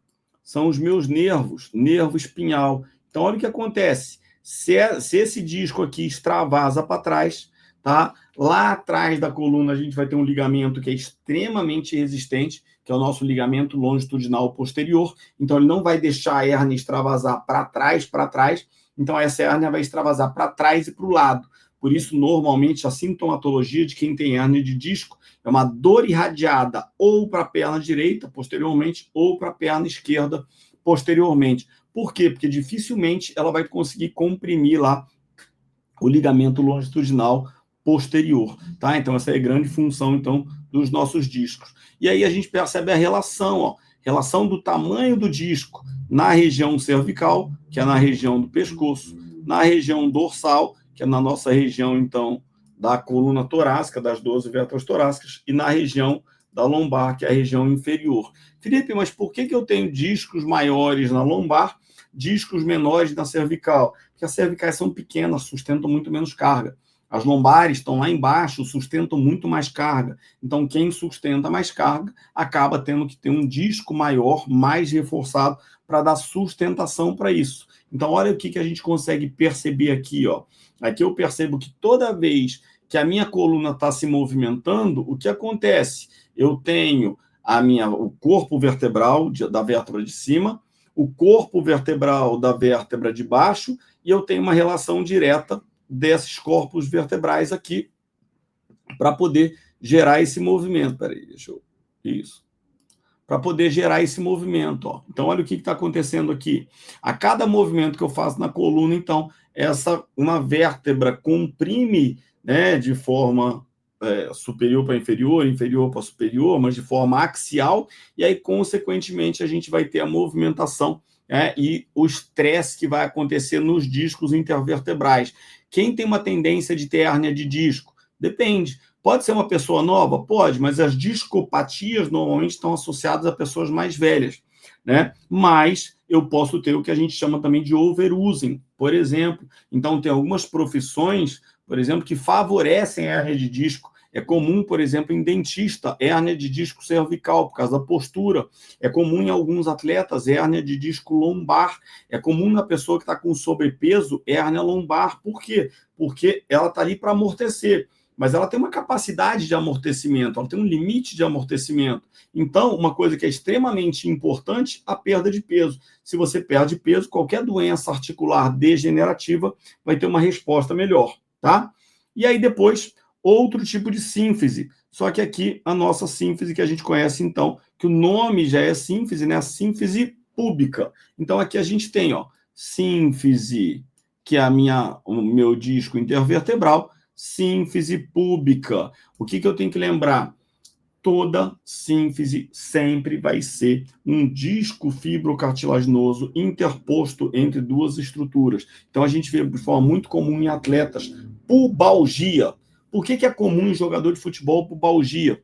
são os meus nervos, nervo espinhal. Então, olha o que acontece. Se esse disco aqui extravasa para trás, tá? Lá atrás da coluna a gente vai ter um ligamento que é extremamente resistente, que é o nosso ligamento longitudinal posterior. Então, ele não vai deixar a hérnia extravasar para trás. Então, essa hérnia vai extravasar para trás e para o lado. Por isso, normalmente, a sintomatologia de quem tem hérnia de disco é uma dor irradiada ou para a perna direita, posteriormente, ou para a perna esquerda, posteriormente. Por quê? Porque dificilmente ela vai conseguir comprimir lá o ligamento longitudinal posterior, tá? Então, essa é a grande função, então, dos nossos discos. E aí a gente percebe a relação, ó, relação do tamanho do disco na região cervical, que é na região do pescoço, na região dorsal, que é na nossa região, então, da coluna torácica, das 12 vértebras torácicas, e na região da lombar, que é a região inferior. Felipe, mas por que eu tenho discos maiores na lombar, discos menores na cervical? Porque as cervicais são pequenas, sustentam muito menos carga. As lombares estão lá embaixo, sustentam muito mais carga. Então, quem sustenta mais carga acaba tendo que ter um disco maior, mais reforçado, para dar sustentação para isso. Então, olha o que a gente consegue perceber aqui, ó. Aqui eu percebo que toda vez que a minha coluna está se movimentando, o que acontece? Eu tenho o corpo vertebral da vértebra de cima, o corpo vertebral da vértebra de baixo, e eu tenho uma relação direta desses corpos vertebrais aqui para poder gerar esse movimento. Peraí, deixa eu... Isso. Para poder gerar esse movimento, ó. Então, olha o que está acontecendo aqui. A cada movimento que eu faço na coluna, então, uma vértebra comprime, né, de forma superior para inferior, inferior para superior, mas de forma axial, e aí, consequentemente, a gente vai ter a movimentação e o estresse que vai acontecer nos discos intervertebrais. Quem tem uma tendência de ter hérnia de disco? Depende. Pode ser uma pessoa nova? Pode, mas as discopatias normalmente estão associadas a pessoas mais velhas, né? Mas eu posso ter o que a gente chama também de overusing, por exemplo. Então, tem algumas profissões, por exemplo, que favorecem a hérnia de disco. É comum, por exemplo, em dentista, hérnia de disco cervical, por causa da postura. É comum em alguns atletas, hérnia de disco lombar. É comum na pessoa que está com sobrepeso, hérnia lombar. Por quê? Porque ela está ali para amortecer. Mas ela tem uma capacidade de amortecimento, ela tem um limite de amortecimento. Então, uma coisa que é extremamente importante, a perda de peso. Se você perde peso, qualquer doença articular degenerativa vai ter uma resposta melhor, tá? E aí depois, outro tipo de sínfise. Só que aqui, a nossa sínfise que a gente conhece, então, que o nome já é sínfise, né? A sínfise púbica. Então, aqui a gente tem, ó, sínfise, que é o meu disco intervertebral, sínfise púbica. O que eu tenho que lembrar? Toda sínfise sempre vai ser um disco fibrocartilaginoso interposto entre duas estruturas. Então, a gente vê de forma muito comum em atletas pubalgia. Por que é comum em jogador de futebol pubalgia?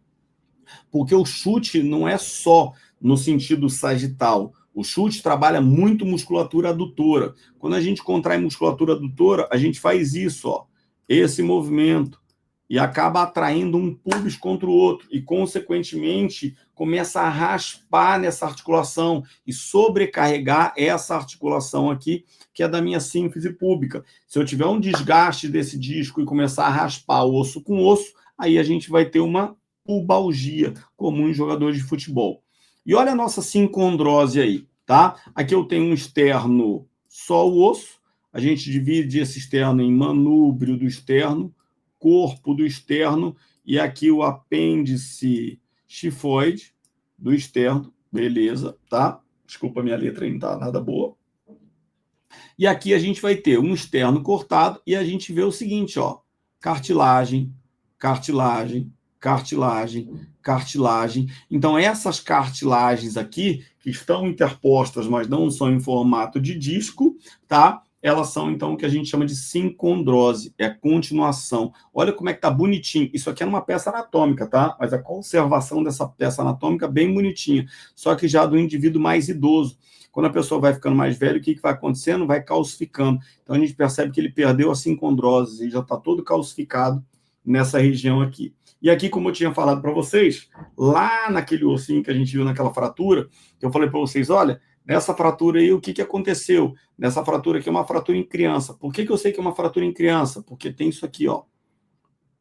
Porque o chute não é só no sentido sagital. O chute trabalha muito musculatura adutora. Quando a gente contrai musculatura adutora, a gente faz isso, ó, esse movimento, e acaba atraindo um pubis contra o outro, e, consequentemente, começa a raspar nessa articulação e sobrecarregar essa articulação aqui, que é da minha sínfise púbica. Se eu tiver um desgaste desse disco e começar a raspar osso com osso, aí a gente vai ter uma pubalgia, comum em jogadores de futebol. E olha a nossa sincondrose aí, tá? Aqui eu tenho um externo só o osso, a gente divide esse externo em manúbrio do externo, corpo do externo e aqui o apêndice xifoide do externo, beleza, tá? Desculpa, minha letra aí não tá nada boa. E aqui a gente vai ter um externo cortado e a gente vê o seguinte, ó, cartilagem, cartilagem, cartilagem, cartilagem. Então, essas cartilagens aqui, que estão interpostas, mas não são em formato de disco, tá? Elas são, então, o que a gente chama de sincondrose, é a continuação. Olha como é que tá bonitinho. Isso aqui é uma peça anatômica, tá? Mas a conservação dessa peça anatômica é bem bonitinha, só que já do indivíduo mais idoso. Quando a pessoa vai ficando mais velha, o que vai acontecendo? Vai calcificando. Então, a gente percebe que ele perdeu a sincondrose e já está todo calcificado nessa região aqui. E aqui, como eu tinha falado para vocês, lá naquele ossinho que a gente viu naquela fratura, que eu falei para vocês, olha, nessa fratura aí, o que aconteceu? Nessa fratura aqui é uma fratura em criança. Por que eu sei que é uma fratura em criança? Porque tem isso aqui, ó,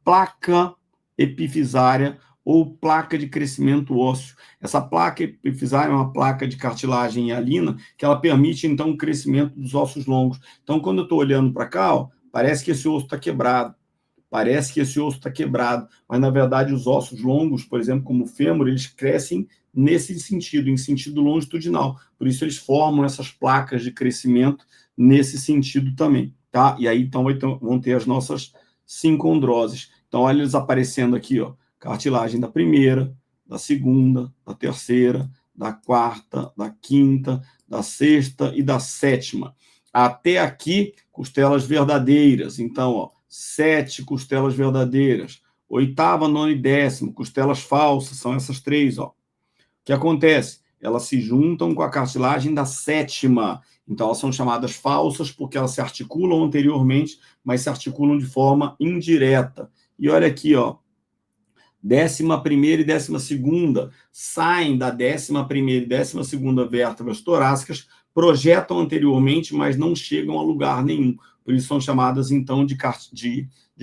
placa epifisária ou placa de crescimento ósseo. Essa placa epifisária é uma placa de cartilagem hialina que ela permite, então, o crescimento dos ossos longos. Então, quando eu estou olhando para cá, ó, parece que esse osso está quebrado. Parece que esse osso está quebrado, mas, na verdade, os ossos longos, por exemplo, como o fêmur, eles crescem nesse sentido, em sentido longitudinal. Por isso, eles formam essas placas de crescimento nesse sentido também, tá? E aí, então, vão ter as nossas sincondroses. Então, olha eles aparecendo aqui, ó, cartilagem da primeira, da segunda, da terceira, da quarta, da quinta, da sexta e da sétima. Até aqui, costelas verdadeiras. Então, ó, 7 costelas verdadeiras. Oitava, nona e décima, costelas falsas, são essas 3, ó. O que acontece? Elas se juntam com a cartilagem da sétima. Então, elas são chamadas falsas porque elas se articulam anteriormente, mas se articulam de forma indireta. E olha aqui, ó, 11ª e 12ª saem da 11ª e 12ª vértebras torácicas, projetam anteriormente, mas não chegam a lugar nenhum. Por isso são chamadas, então, de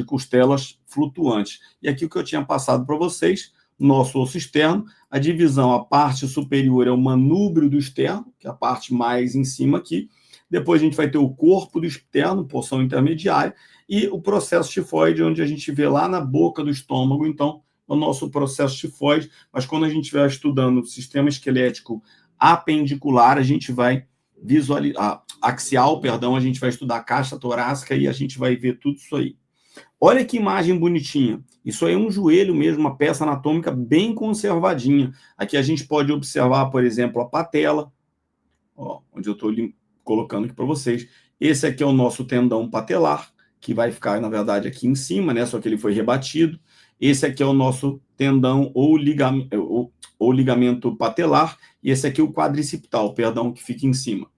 costelas flutuantes. E aqui o que eu tinha passado para vocês, nosso osso externo, a divisão, a parte superior é o manúbrio do externo, que é a parte mais em cima aqui. Depois a gente vai ter o corpo do externo, porção intermediária, e o processo xifoide, onde a gente vê lá na boca do estômago, então, o nosso processo xifoide. Mas quando a gente estiver estudando o sistema esquelético apendicular, a gente vai visualizar, axial, perdão, a gente vai estudar a caixa torácica e a gente vai ver tudo isso aí. Olha que imagem bonitinha. Isso aí é um joelho mesmo, uma peça anatômica bem conservadinha. Aqui a gente pode observar, por exemplo, a patela, ó, onde eu estou colocando aqui para vocês. Esse aqui é o nosso tendão patelar, que vai ficar, na verdade, aqui em cima, né? Só que ele foi rebatido. Esse aqui é o nosso tendão ou ligamento patelar, e esse aqui é o quadricipital, perdão, que fica em cima.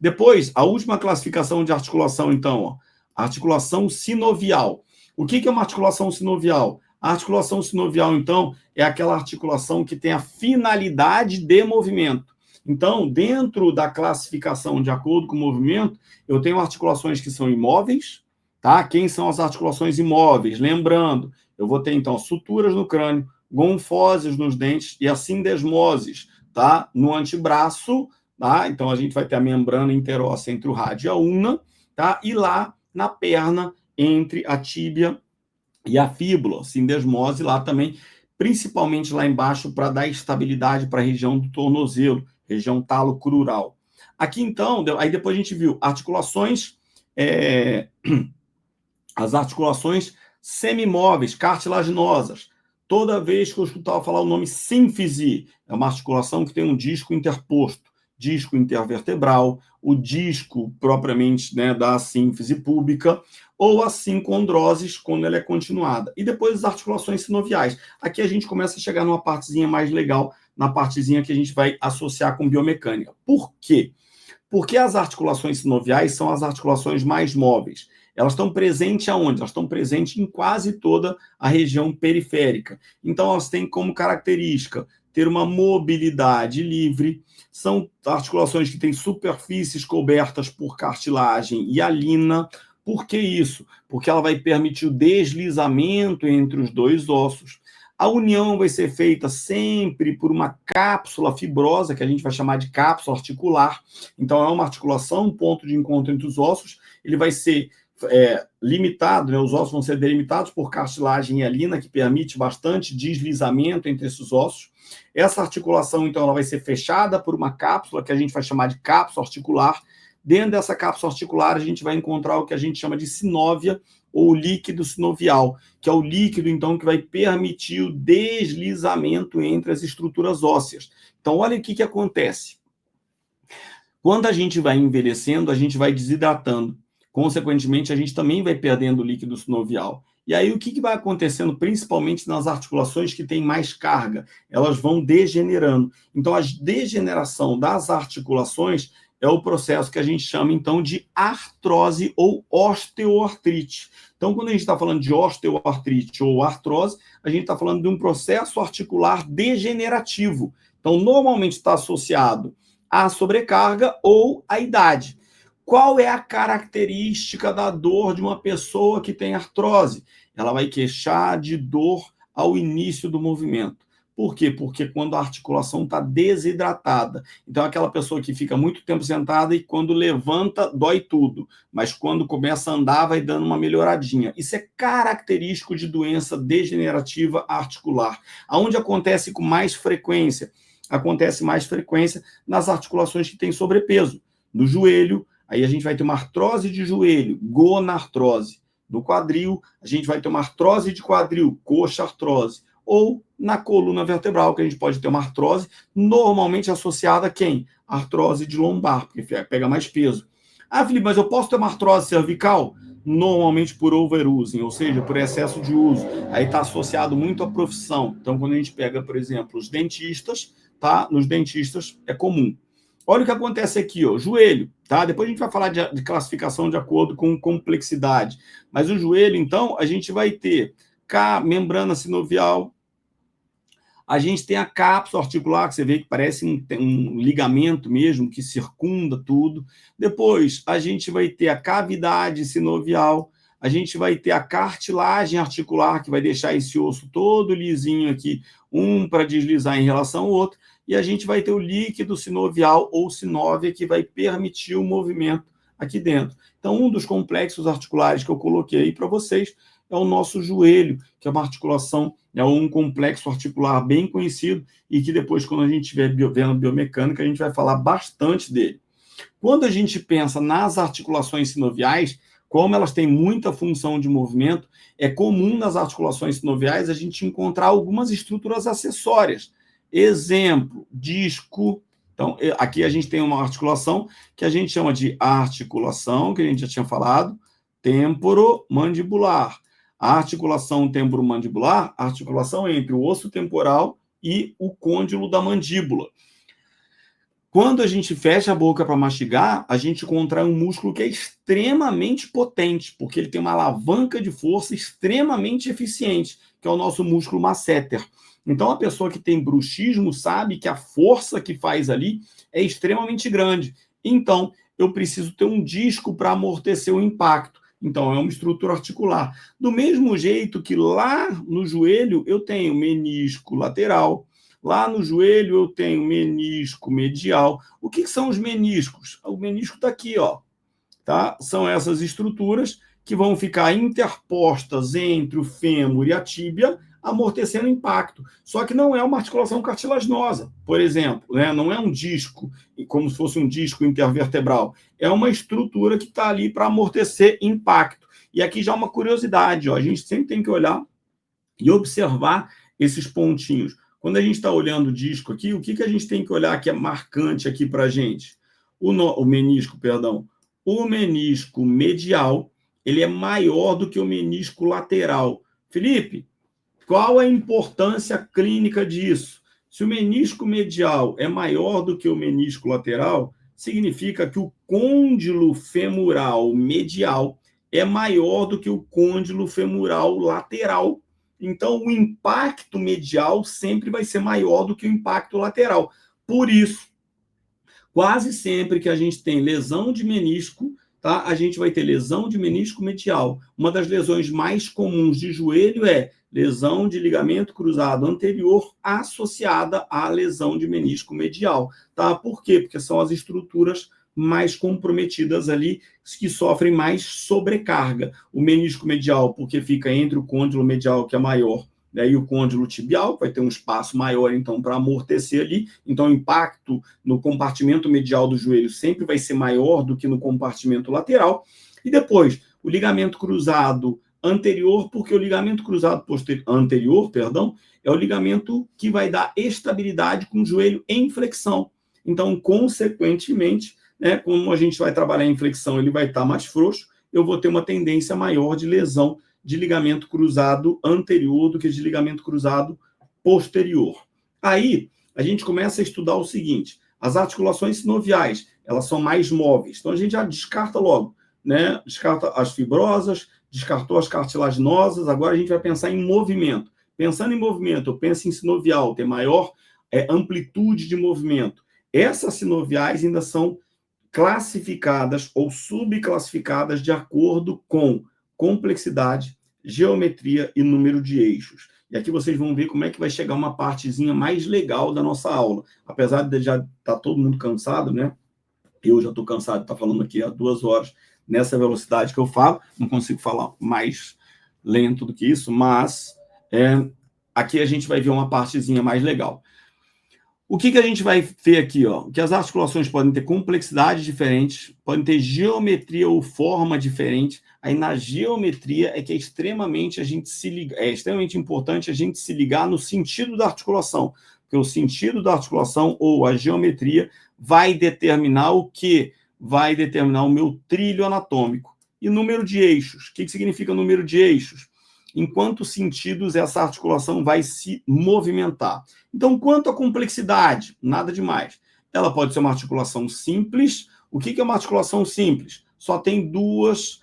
Depois, a última classificação de articulação, então, ó, articulação sinovial. O que é uma articulação sinovial? A articulação sinovial, então, é aquela articulação que tem a finalidade de movimento. Então, dentro da classificação de acordo com o movimento, eu tenho articulações que são imóveis, tá? Quem são as articulações imóveis? Lembrando, eu vou ter, então, suturas no crânio, gonfoses nos dentes e a sindesmoses, tá? No antebraço, tá? Então, a gente vai ter a membrana interóssea entre o rádio e a ulna, tá? E lá na perna, entre a tíbia e a fíbula, sindesmose lá também, principalmente lá embaixo, para dar estabilidade para a região do tornozelo, região talocrural. Aqui, então, aí depois a gente viu articulações, as articulações semimóveis, cartilaginosas. Toda vez que eu escutava falar o nome sínfise, é uma articulação que tem um disco interposto, disco intervertebral, o disco propriamente, né, da sínfise púbica, ou a sincondrose, quando ela é continuada. E depois as articulações sinoviais. Aqui a gente começa a chegar numa partezinha mais legal, na partezinha que a gente vai associar com biomecânica. Por quê? Porque as articulações sinoviais são as articulações mais móveis. Elas estão presentes aonde? Elas estão presentes em quase toda a região periférica. Então, elas têm como característica ter uma mobilidade livre. São articulações que têm superfícies cobertas por cartilagem hialina. Por que isso? Porque ela vai permitir o deslizamento entre os dois ossos. A união vai ser feita sempre por uma cápsula fibrosa, que a gente vai chamar de cápsula articular. Então, é uma articulação, um ponto de encontro entre os ossos. Ele vai ser limitado, né? Os ossos vão ser delimitados por cartilagem hialina, que permite bastante deslizamento entre esses ossos. Essa articulação, então, ela vai ser fechada por uma cápsula, que a gente vai chamar de cápsula articular. Dentro dessa cápsula articular, a gente vai encontrar o que a gente chama de sinóvia, ou líquido sinovial, que é o líquido, então, que vai permitir o deslizamento entre as estruturas ósseas. Então, olha o que acontece. Quando a gente vai envelhecendo, a gente vai desidratando. Consequentemente, a gente também vai perdendo o líquido sinovial. E aí, o que vai acontecendo, principalmente nas articulações que têm mais carga? Elas vão degenerando. Então, a degeneração das articulações é o processo que a gente chama, então, de artrose ou osteoartrite. Então, quando a gente está falando de osteoartrite ou artrose, a gente está falando de um processo articular degenerativo. Então, normalmente está associado à sobrecarga ou à idade. Qual é a característica da dor de uma pessoa que tem artrose? Ela vai queixar de dor ao início do movimento. Por quê? Porque quando a articulação está desidratada. Então, aquela pessoa que fica muito tempo sentada e quando levanta, dói tudo. Mas quando começa a andar, vai dando uma melhoradinha. Isso é característico de doença degenerativa articular. Aonde acontece com mais frequência? Acontece mais frequência nas articulações que têm sobrepeso. No joelho, aí a gente vai ter uma artrose de joelho, gonartrose. No quadril, a gente vai ter uma artrose de quadril, coxa-artrose. Ou na coluna vertebral, que a gente pode ter uma artrose, normalmente associada a quem? Artrose de lombar, porque pega mais peso. Ah, Felipe, mas eu posso ter uma artrose cervical? Normalmente por overusing, ou seja, por excesso de uso. Aí está associado muito à profissão. Então, quando a gente pega, por exemplo, os dentistas, tá? Nos dentistas é comum. Olha o que acontece aqui, ó, joelho, tá? Depois a gente vai falar de classificação de acordo com complexidade. Mas o joelho, então, a gente vai ter membrana sinovial, a gente tem a cápsula articular, que você vê que parece um ligamento mesmo, que circunda tudo. Depois, a gente vai ter a cavidade sinovial, a gente vai ter a cartilagem articular, que vai deixar esse osso todo lisinho aqui, um para deslizar em relação ao outro, e a gente vai ter o líquido sinovial ou sinóvia, que vai permitir o movimento aqui dentro. Então, um dos complexos articulares que eu coloquei aí para vocês é o nosso joelho, que é uma articulação, é um complexo articular bem conhecido e que depois, quando a gente estiver vendo biomecânica, a gente vai falar bastante dele. Quando a gente pensa nas articulações sinoviais, como elas têm muita função de movimento, é comum nas articulações sinoviais a gente encontrar algumas estruturas acessórias. Exemplo, disco. Então, aqui a gente tem uma articulação que a gente chama de articulação, que a gente já tinha falado, temporomandibular. A articulação temporomandibular, a articulação entre o osso temporal e o côndilo da mandíbula. Quando a gente fecha a boca para mastigar, a gente contrai um músculo que é extremamente potente, porque ele tem uma alavanca de força extremamente eficiente, que é o nosso músculo masseter. Então, a pessoa que tem bruxismo sabe que a força que faz ali é extremamente grande. Então, eu preciso ter um disco para amortecer o impacto. Então, é uma estrutura articular. Do mesmo jeito que lá no joelho eu tenho menisco lateral, lá no joelho eu tenho menisco medial. O que são os meniscos? O menisco está aqui, ó, tá? São essas estruturas que vão ficar interpostas entre o fêmur e a tíbia, amortecendo o impacto. Só que não é uma articulação cartilaginosa, por exemplo, né? Não é um disco, como se fosse um disco intervertebral. É uma estrutura que está ali para amortecer impacto. E aqui já uma curiosidade, ó, a gente sempre tem que olhar e observar esses pontinhos. Quando a gente está olhando o disco aqui, o que a gente tem que olhar que é marcante aqui para a gente? O menisco, perdão. O menisco medial, ele é maior do que o menisco lateral. Felipe, qual a importância clínica disso? Se o menisco medial é maior do que o menisco lateral, significa que o côndilo femoral medial é maior do que o côndilo femoral lateral. Então, o impacto medial sempre vai ser maior do que o impacto lateral. Por isso, quase sempre que a gente tem lesão de menisco, tá? A gente vai ter lesão de menisco medial. Uma das lesões mais comuns de joelho é lesão de ligamento cruzado anterior associada à lesão de menisco medial, tá? Por quê? Porque são as estruturas mais comprometidas ali, que sofrem mais sobrecarga. O menisco medial, porque fica entre o côndilo medial, que é maior, né, e o côndilo tibial, vai ter um espaço maior, então, para amortecer ali. Então, o impacto no compartimento medial do joelho sempre vai ser maior do que no compartimento lateral. E depois, o ligamento cruzado anterior, porque o ligamento cruzado anterior, é o ligamento que vai dar estabilidade com o joelho em flexão. Então, consequentemente, né, como a gente vai trabalhar em flexão, ele vai estar mais frouxo, eu vou ter uma tendência maior de lesão de ligamento cruzado anterior do que de ligamento cruzado posterior. Aí, a gente começa a estudar o seguinte: as articulações sinoviais, elas são mais móveis. Então, a gente já descarta logo, né? Descarta as fibrosas, descartou as cartilaginosas, agora a gente vai pensar em movimento. Pensando em movimento, eu penso em sinovial, tem maior amplitude de movimento. Essas sinoviais ainda são classificadas ou subclassificadas de acordo com complexidade, geometria e número de eixos. E aqui vocês vão ver como é que vai chegar uma partezinha mais legal da nossa aula. Apesar de já estar todo mundo cansado, né? Eu já estou cansado de estar falando aqui há 2 horas nessa velocidade que eu falo. Não consigo falar mais lento do que isso, mas aqui a gente vai ver uma partezinha mais legal. O que a gente vai ver aqui? Que as articulações podem ter complexidades diferentes, podem ter geometria ou forma diferente. Aí na geometria é que é extremamente importante a gente se ligar no sentido da articulação, porque o sentido da articulação ou a geometria vai determinar o quê? Vai determinar o meu trilho anatômico. E número de eixos. O que significa número de eixos? Em quantos sentidos essa articulação vai se movimentar. Então, quanto à complexidade, nada demais. Ela pode ser uma articulação simples. O que é uma articulação simples? Só tem duas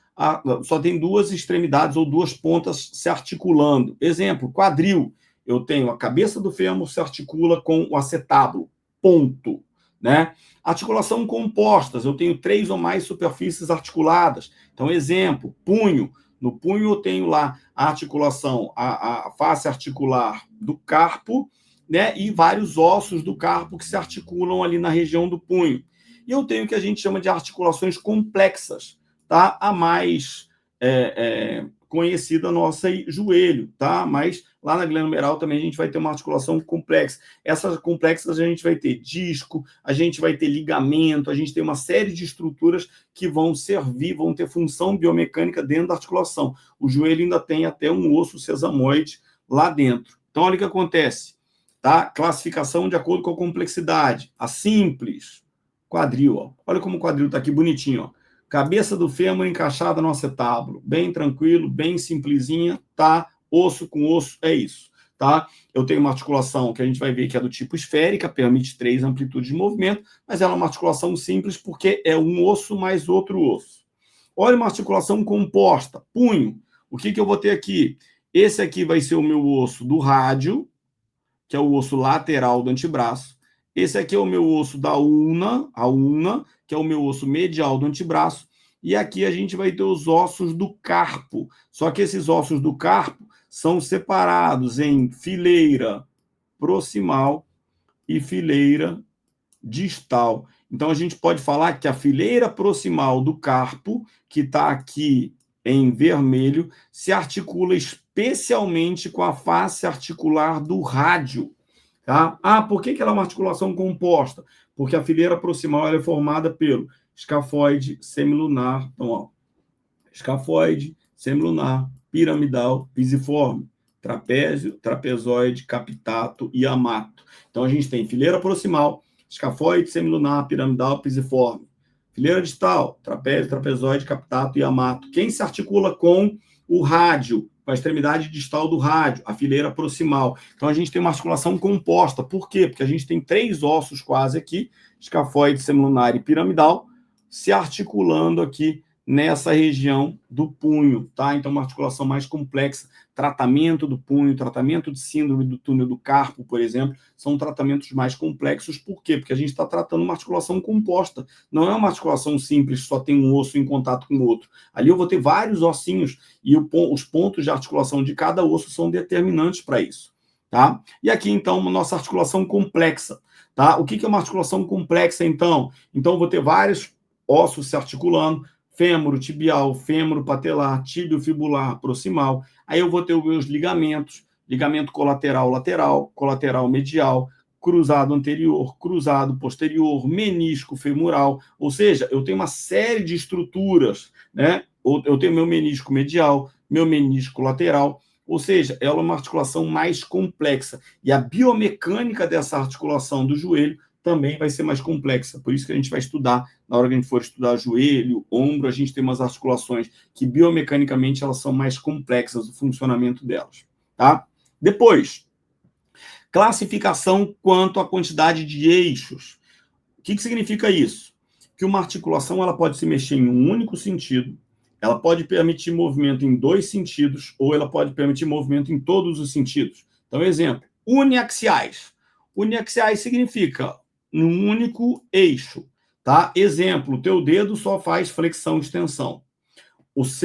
extremidades ou 2 pontas se articulando. Exemplo, quadril. Eu tenho a cabeça do fêmur se articula com o acetábulo. Ponto. Né? Articulação compostas. Eu tenho 3 ou mais superfícies articuladas. Então, exemplo, punho. No punho eu tenho lá a articulação, a face articular do carpo, né, e vários ossos do carpo que se articulam ali na região do punho. E eu tenho o que a gente chama de articulações complexas, tá? A mais conhecida nossa aí, joelho, tá? Mas lá na glenomeral também a gente vai ter uma articulação complexa. Essas complexas a gente vai ter disco, a gente vai ter ligamento, a gente tem uma série de estruturas que vão servir, vão ter função biomecânica dentro da articulação. O joelho ainda tem até um osso sesamoide lá dentro. Então, olha o que acontece, tá? Classificação de acordo com a complexidade. A simples, quadril, ó. Olha como o quadril está aqui bonitinho, ó. Cabeça do fêmur encaixada no acetábulo, bem tranquilo, bem simplesinha, tá? Osso com osso, é isso, tá? Eu tenho uma articulação que a gente vai ver que é do tipo esférica, permite 3 amplitudes de movimento, mas ela é uma articulação simples porque é um osso mais outro osso. Olha uma articulação composta, punho. O que eu vou ter aqui? Esse aqui vai ser o meu osso do rádio, que é o osso lateral do antebraço. Esse aqui é o meu osso da ulna, a ulna, que é o meu osso medial do antebraço. E aqui a gente vai ter os ossos do carpo. Só que esses ossos do carpo são separados em fileira proximal e fileira distal. Então, a gente pode falar que a fileira proximal do carpo, que está aqui em vermelho, se articula especialmente com a face articular do rádio. Tá? Por que ela é uma articulação composta? Porque a fileira proximal ela é formada pelo escafoide, semilunar, então, escafoide, semilunar, piramidal, pisiforme, trapézio, trapezoide, capitato e amato. Então, a gente tem fileira proximal, escafoide, semilunar, piramidal, pisiforme. Fileira distal, trapézio, trapezoide, capitato e amato. Quem se articula com o rádio, com a extremidade distal do rádio, a fileira proximal. Então, a gente tem uma articulação composta. Por quê? Porque a gente tem 3 ossos quase aqui, escafoide, semilunar e piramidal, se articulando aqui nessa região do punho, tá? Então, uma articulação mais complexa. Tratamento do punho, tratamento de síndrome do túnel do carpo, por exemplo, são tratamentos mais complexos. Por quê? Porque a gente está tratando uma articulação composta. Não é uma articulação simples, só tem um osso em contato com o outro. Ali eu vou ter vários ossinhos e os pontos de articulação de cada osso são determinantes para isso, tá? E aqui, então, nossa articulação complexa, tá? O que é uma articulação complexa, então? Então, eu vou ter vários ossos se articulando, fêmur tibial, fêmur patelar, tíbio fibular, proximal. Aí eu vou ter os meus ligamentos, ligamento colateral lateral, colateral medial, cruzado anterior, cruzado posterior, menisco femoral, ou seja, eu tenho uma série de estruturas, né? Eu tenho meu menisco medial, meu menisco lateral, ou seja, ela é uma articulação mais complexa. E a biomecânica dessa articulação do joelho também vai ser mais complexa. Por isso que a gente vai estudar, na hora que a gente for estudar joelho, ombro, a gente tem umas articulações que biomecanicamente elas são mais complexas, o funcionamento delas, tá? Depois, classificação quanto à quantidade de eixos. O que significa isso? Que uma articulação ela pode se mexer em um único sentido, ela pode permitir movimento em dois sentidos, ou ela pode permitir movimento em todos os sentidos. Então, exemplo, uniaxiais. Uniaxiais significa um único eixo, tá? Exemplo, o teu dedo só faz flexão e extensão.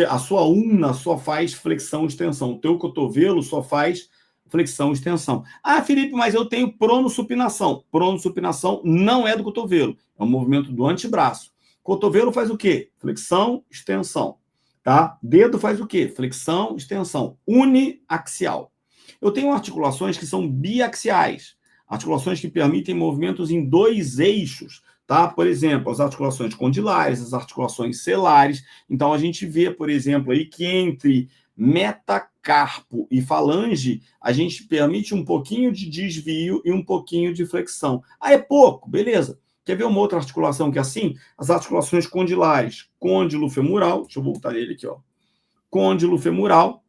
A sua ulna só faz flexão e extensão. O teu cotovelo só faz flexão e extensão. Ah, Felipe, mas eu tenho pronossupinação. Pronossupinação não é do cotovelo, é um movimento do antebraço. Cotovelo faz o quê? Flexão, extensão. Tá? Dedo faz o quê? Flexão, extensão. Uniaxial. Eu tenho articulações que são biaxiais, articulações que permitem movimentos em dois eixos, tá? Por exemplo, as articulações condilares, as articulações celares. Então, a gente vê, por exemplo, aí que entre metacarpo e falange, a gente permite um pouquinho de desvio e um pouquinho de flexão. Ah, é pouco, beleza. Quer ver uma outra articulação que é assim? As articulações condilares, côndilo femoral, deixa eu voltar ele aqui, ó. Côndilo femoral,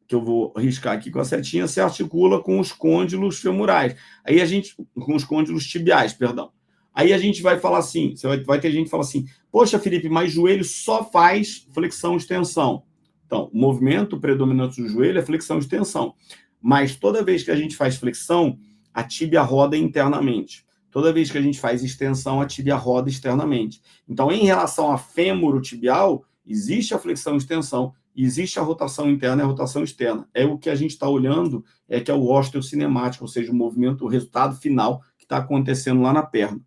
que eu vou riscar aqui com a setinha, se articula com os côndilos femorais. Aí a gente, com os côndilos tibiais, perdão. Aí a gente vai falar assim, vai ter gente que fala assim, poxa, Felipe, mas joelho só faz flexão e extensão. Então, o movimento predominante do joelho é flexão e extensão. Mas toda vez que a gente faz flexão, a tíbia roda internamente. Toda vez que a gente faz extensão, a tíbia roda externamente. Então, em relação a fêmur tibial, existe a flexão e extensão, existe a rotação interna e a rotação externa. É o que a gente está olhando, é que é o osteocinemático, ou seja, o movimento, o resultado final que está acontecendo lá na perna.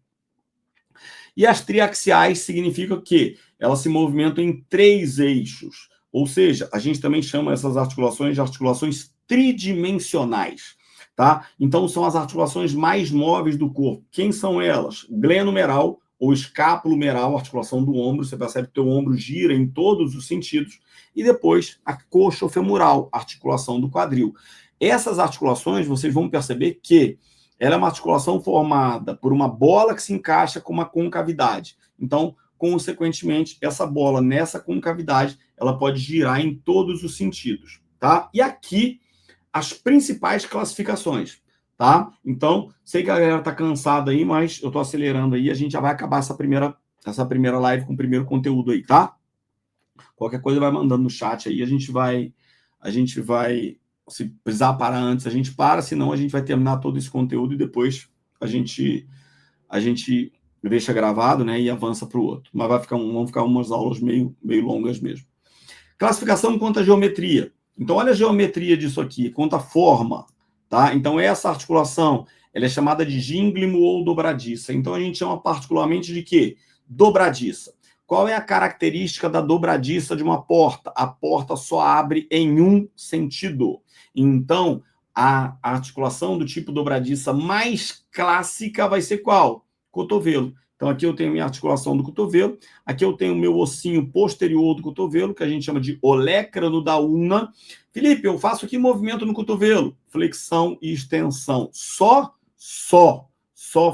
E as triaxiais significa que elas se movimentam em três eixos, ou seja, a gente também chama essas articulações de articulações tridimensionais, tá? Então, são as articulações mais móveis do corpo. Quem são elas? Glenomeral ou escapulomeral, articulação do ombro, você percebe que o teu ombro gira em todos os sentidos, e depois a coxofemoral, articulação do quadril. Essas articulações, vocês vão perceber que ela é uma articulação formada por uma bola que se encaixa com uma concavidade. Então, consequentemente, essa bola nessa concavidade, ela pode girar em todos os sentidos, tá? E aqui, as principais classificações, tá? Então, sei que a galera tá cansada aí, mas eu tô acelerando aí, a gente já vai acabar essa primeira live com o primeiro conteúdo aí, tá? Qualquer coisa vai mandando no chat aí, a gente vai, se precisar parar antes, a gente para, senão a gente vai terminar todo esse conteúdo e depois a gente deixa gravado, né, e avança para o outro. Mas vão ficar umas aulas meio longas mesmo. Classificação quanto à geometria. Então, olha a geometria disso aqui, quanto à forma, tá? Então, essa articulação, ela é chamada de gínglimo ou dobradiça. Então, a gente chama particularmente de quê? Dobradiça. Qual é a característica da dobradiça de uma porta? A porta só abre em um sentido. Então, a articulação do tipo dobradiça mais clássica vai ser qual? Cotovelo. Então, aqui eu tenho minha articulação do cotovelo, aqui eu tenho o meu ossinho posterior do cotovelo, que a gente chama de olecrano da ulna. Felipe, eu faço aqui movimento no cotovelo? Flexão e extensão. Só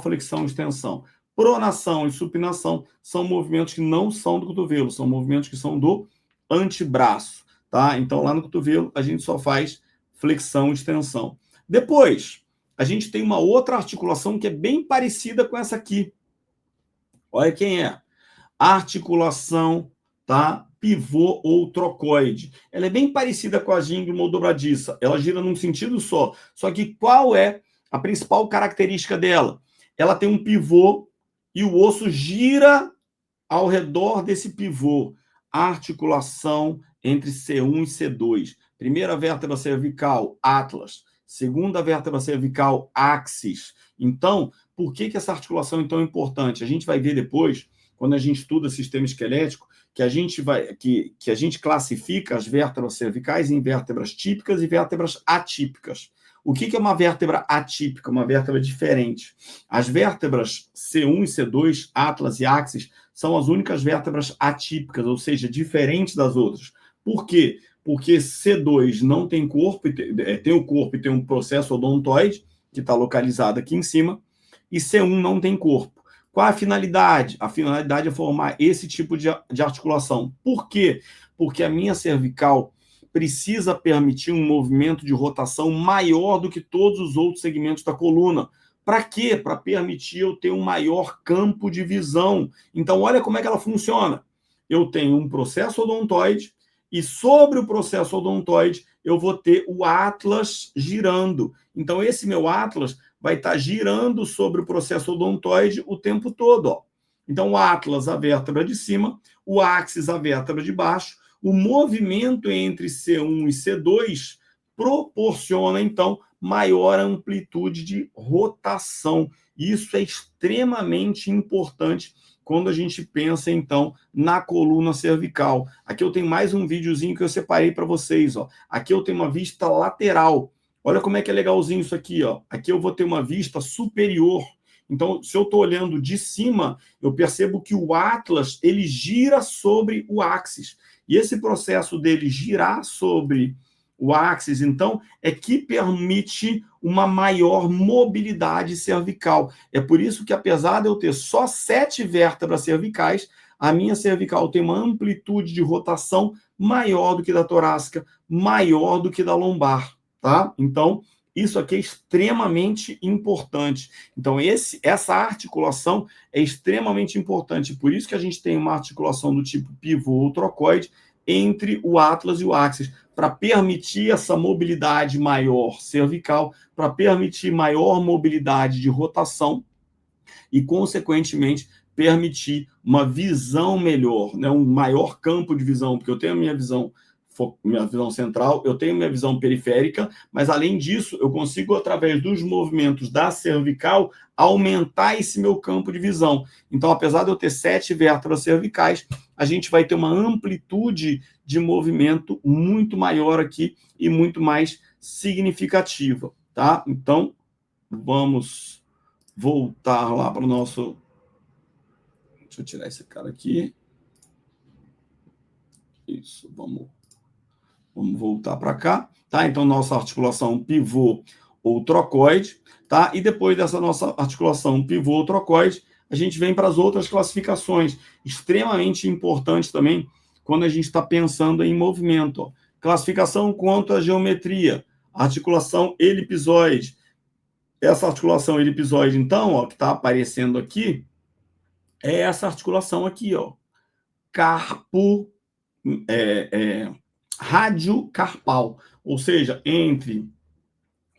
flexão e extensão. Pronação e supinação são movimentos que não são do cotovelo, são movimentos que são do antebraço, tá? Então, lá no cotovelo, a gente só faz flexão e extensão. Depois, a gente tem uma outra articulação que é bem parecida com essa aqui. Olha quem é. Articulação, tá? Pivô ou trocoide. Ela é bem parecida com a gínglimo ou dobradiça. Ela gira num sentido só. Só que qual é a principal característica dela? Ela tem um pivô e o osso gira ao redor desse pivô. A articulação entre C1 e C2. Primeira vértebra cervical, atlas. Segunda vértebra cervical, axis. Então, por que essa articulação é tão importante? A gente vai ver depois quando a gente estuda sistema esquelético, que a gente classifica as vértebras cervicais em vértebras típicas e vértebras atípicas. O que é uma vértebra atípica? Uma vértebra diferente. As vértebras C1 e C2, atlas e axis, são as únicas vértebras atípicas, ou seja, diferentes das outras. Por quê? Porque C2 não tem corpo, tem o corpo e tem um processo odontoide, que está localizado aqui em cima, e C1 não tem corpo. Qual a finalidade? A finalidade é formar esse tipo de articulação. Por quê? Porque a minha cervical precisa permitir um movimento de rotação maior do que todos os outros segmentos da coluna. Para quê? Para permitir eu ter um maior campo de visão. Então, olha como é que ela funciona. Eu tenho um processo odontoide e sobre o processo odontoide eu vou ter o atlas girando. Então, esse meu atlas vai estar girando sobre o processo odontoide o tempo todo. Ó. Então, o atlas, a vértebra de cima, o axis, a vértebra de baixo. O movimento entre C1 e C2 proporciona, então, maior amplitude de rotação. Isso é extremamente importante quando a gente pensa, então, na coluna cervical. Aqui eu tenho mais um videozinho que eu separei para vocês. Ó. Aqui eu tenho uma vista lateral. Olha como é que é legalzinho isso aqui. Ó. Aqui eu vou ter uma vista superior. Então, se eu estou olhando de cima, eu percebo que o atlas ele gira sobre o axis. E esse processo dele girar sobre o axis, então, é que permite uma maior mobilidade cervical. É por isso que, apesar de eu ter só 7 vértebras cervicais, a minha cervical tem uma amplitude de rotação maior do que da torácica, maior do que da lombar, tá? Então, isso aqui é extremamente importante. Então, essa articulação é extremamente importante. Por isso que a gente tem uma articulação do tipo pivô ou trocoide entre o atlas e o axis, para permitir essa mobilidade maior cervical, para permitir maior mobilidade de rotação e, consequentemente, permitir uma visão melhor, né? Um maior campo de visão, porque eu tenho a minha visão central, eu tenho minha visão periférica, mas além disso, eu consigo, através dos movimentos da cervical, aumentar esse meu campo de visão. Então, apesar de eu ter 7 vértebras cervicais, a gente vai ter uma amplitude de movimento muito maior aqui e muito mais significativa, tá? Então, vamos voltar lá para o nosso... Deixa eu tirar esse cara aqui. Isso, vamos voltar para cá, tá? Então, nossa articulação pivô ou trocoide, tá? E depois dessa nossa articulação pivô ou trocoide, a gente vem para as outras classificações, extremamente importantes também, quando a gente está pensando em movimento. Ó. Classificação quanto à geometria, articulação elipsoide. Essa articulação elipsoide, então, ó, que está aparecendo aqui, é essa articulação aqui, ó. Carpo... radiocarpal, ou seja, entre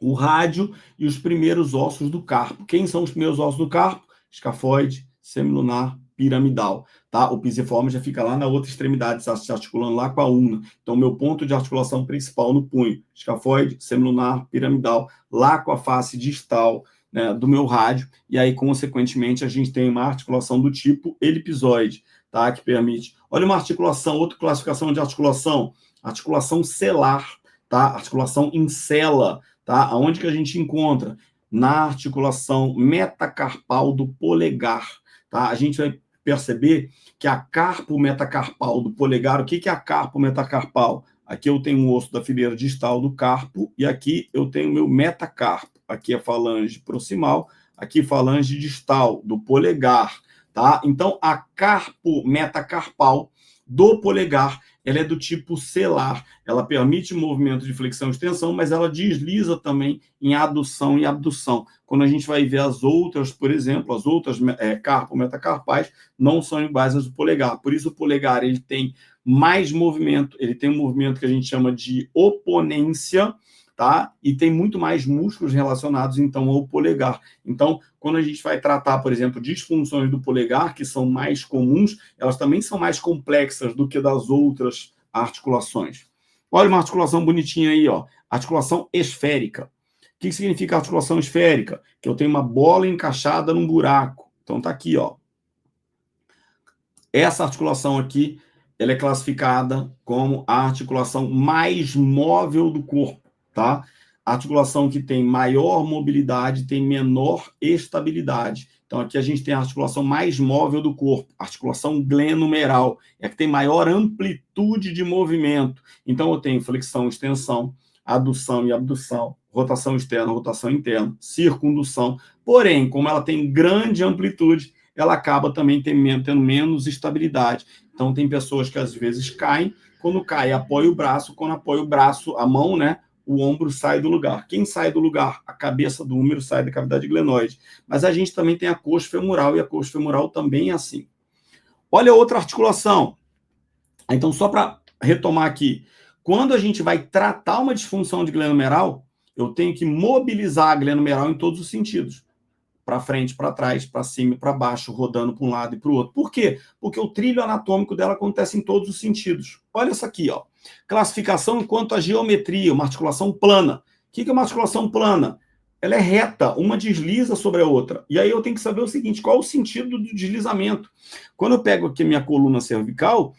o rádio e os primeiros ossos do carpo. Quem são os primeiros ossos do carpo? Escafoide, semilunar, piramidal. Tá? O pisiforme já fica lá na outra extremidade, se articulando lá com a ulna. Então, meu ponto de articulação principal no punho, escafoide, semilunar, piramidal, lá com a face distal, né, do meu rádio, e aí, consequentemente, a gente tem uma articulação do tipo elipsoide, tá? Que permite... Olha uma articulação, outra classificação de articulação, articulação celar, tá? Articulação em cela, tá? Aonde que a gente encontra? Na articulação metacarpal do polegar, tá? A gente vai perceber que a carpo metacarpal do polegar, o que é a carpo metacarpal? Aqui eu tenho um osso da fileira distal do carpo e aqui eu tenho o meu metacarpo. Aqui é falange proximal, aqui falange distal do polegar, tá? Então, a carpo metacarpal do polegar, ela é do tipo celar. Ela permite movimento de flexão e extensão, mas ela desliza também em adução e abdução. Quando a gente vai ver as outras, por exemplo, as outras carpo metacarpais não são iguais às do polegar. Por isso, o polegar ele tem mais movimento, ele tem um movimento que a gente chama de oponência, tá? E tem muito mais músculos relacionados, então, ao polegar. Então, quando a gente vai tratar, por exemplo, disfunções do polegar, que são mais comuns, elas também são mais complexas do que das outras articulações. Olha uma articulação bonitinha aí, ó. Articulação esférica. O que significa articulação esférica? Que eu tenho uma bola encaixada num buraco. Então, tá aqui, ó. Essa articulação aqui, ela é classificada como a articulação mais móvel do corpo, tá? A articulação que tem maior mobilidade tem menor estabilidade. Então, aqui a gente tem a articulação mais móvel do corpo, a articulação glenumeral, é a que tem maior amplitude de movimento. Então, eu tenho flexão, extensão, adução e abdução, rotação externa, rotação interna, circundução. Porém, como ela tem grande amplitude, ela acaba também tendo menos estabilidade. Então, tem pessoas que às vezes caem, quando cai, apoia o braço, quando apoia o braço, a mão, né? O ombro sai do lugar. Quem sai do lugar? A cabeça do húmero sai da cavidade glenoide. Mas a gente também tem a coxa femoral, e a coxa femoral também é assim. Olha outra articulação. Então, só para retomar aqui, quando a gente vai tratar uma disfunção de glenomeral, eu tenho que mobilizar a glenomeral em todos os sentidos. Para frente, para trás, para cima e para baixo, rodando para um lado e para o outro. Por quê? Porque o trilho anatômico dela acontece em todos os sentidos. Olha essa aqui, ó. Classificação quanto à geometria, uma articulação plana. O que é uma articulação plana? Ela é reta, uma desliza sobre a outra. E aí eu tenho que saber o seguinte, qual é o sentido do deslizamento? Quando eu pego aqui minha coluna cervical,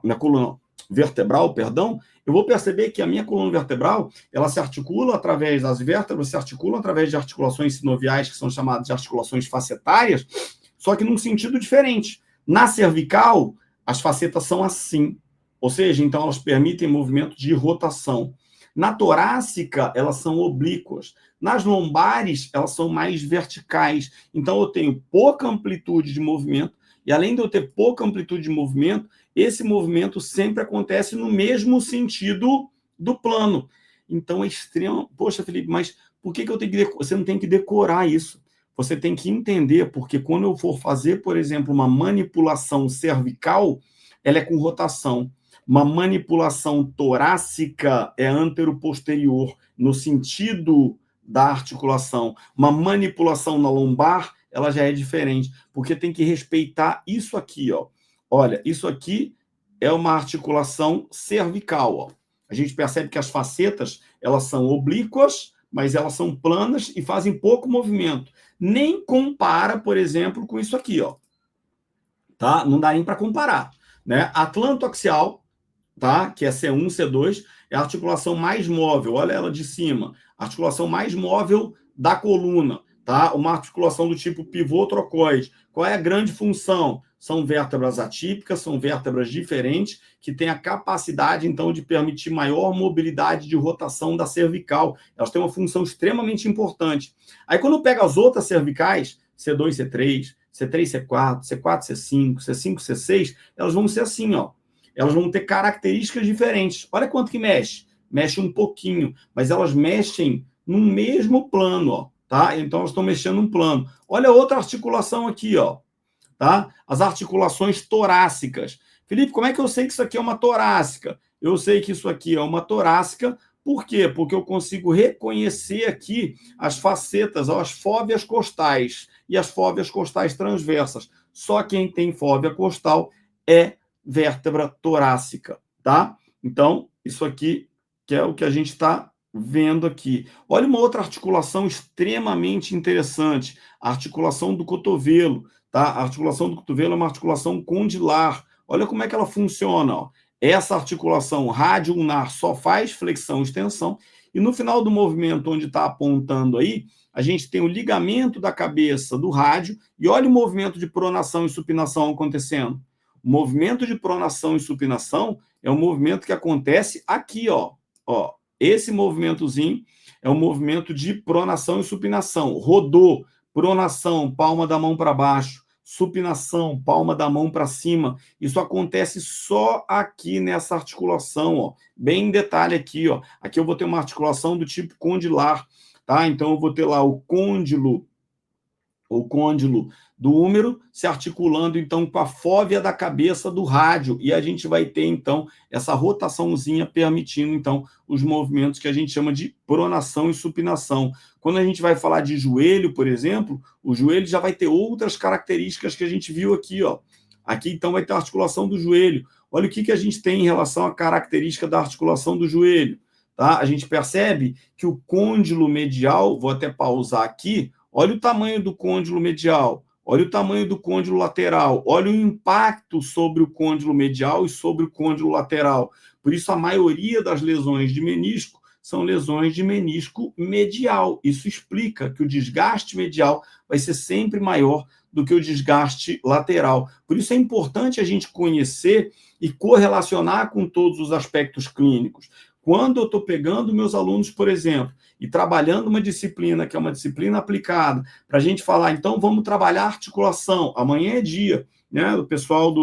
minha coluna vertebral, perdão, eu vou perceber que a minha coluna vertebral, ela se articula através das vértebras, se articula através de articulações sinoviais, que são chamadas de articulações facetárias, só que num sentido diferente. Na cervical, as facetas são assim, ou seja, então elas permitem movimento de rotação. Na torácica, elas são oblíquas. Nas lombares, elas são mais verticais. Então, eu tenho pouca amplitude de movimento, e além de eu ter pouca amplitude de movimento, esse movimento sempre acontece no mesmo sentido do plano. Então, é extremo. Poxa, Felipe, mas por que eu tenho que você não tem que decorar isso? Você tem que entender, porque quando eu for fazer, por exemplo, uma manipulação cervical, ela é com rotação. Uma manipulação torácica é antero-posterior, no sentido da articulação. Uma manipulação na lombar, ela já é diferente, porque tem que respeitar isso aqui, ó. Olha, isso aqui é uma articulação cervical, ó. A gente percebe que as facetas, elas são oblíquas, mas elas são planas e fazem pouco movimento. Nem compara, por exemplo, com isso aqui, ó. Tá? Não dá nem para comparar, né? Atlantoaxial, tá? Que é C1, C2, é a articulação mais móvel. Olha ela de cima. A articulação mais móvel da coluna, tá? Uma articulação do tipo pivô trocoide. Qual é a grande função? São vértebras atípicas, são vértebras diferentes, que têm a capacidade, então, de permitir maior mobilidade de rotação da cervical. Elas têm uma função extremamente importante. Aí, quando pega as outras cervicais, C2, C3, C3, C4, C4, C5, C5, C6, elas vão ser assim, ó. Elas vão ter características diferentes. Olha quanto que mexe. Mexe um pouquinho, mas elas mexem no mesmo plano, ó, tá? Então, elas estão mexendo num plano. Olha outra articulação aqui, ó, tá? As articulações torácicas. Felipe, como é que eu sei que isso aqui é uma torácica? Eu sei que isso aqui é uma torácica, por quê? Porque eu consigo reconhecer aqui as facetas, ó, as fóveas costais e as fóveas costais transversas. Só quem tem fóvea costal é vértebra torácica, tá? Então, isso aqui que é o que a gente está vendo aqui. Olha uma outra articulação extremamente interessante, a articulação do cotovelo, tá? A articulação do cotovelo é uma articulação condilar. Olha como é que ela funciona, ó. Essa articulação radioulnar só faz flexão e extensão, e no final do movimento, onde está apontando aí, a gente tem o ligamento da cabeça do rádio, e olha o movimento de pronação e supinação acontecendo. O movimento de pronação e supinação é um movimento que acontece aqui, ó. Esse movimentozinho é um movimento de pronação e supinação. Rodou, pronação, palma da mão para baixo, supinação, palma da mão para cima. Isso acontece só aqui nessa articulação, ó. Bem em detalhe aqui, ó. Aqui eu vou ter uma articulação do tipo condilar, tá? Então eu vou ter lá o côndilo do húmero se articulando, então, com a fóvea da cabeça do rádio, e a gente vai ter, então, essa rotaçãozinha permitindo, então, os movimentos que a gente chama de pronação e supinação. Quando a gente vai falar de joelho, por exemplo, o joelho já vai ter outras características que a gente viu aqui, ó. Aqui, então, vai ter a articulação do joelho. Olha o que a gente tem em relação à característica da articulação do joelho, tá? A gente percebe que o côndilo medial, vou até pausar aqui, olha o tamanho do côndilo medial. olha o tamanho do côndilo lateral, olha o impacto sobre o côndilo medial e sobre o côndilo lateral. Por isso, a maioria das lesões de menisco são lesões de menisco medial. Isso explica que o desgaste medial vai ser sempre maior do que o desgaste lateral. Por isso é importante a gente conhecer e correlacionar com todos os aspectos clínicos. Quando eu estou pegando meus alunos, por exemplo, e trabalhando uma disciplina que é uma disciplina aplicada, para a gente falar, então vamos trabalhar articulação. Amanhã é dia, né? O pessoal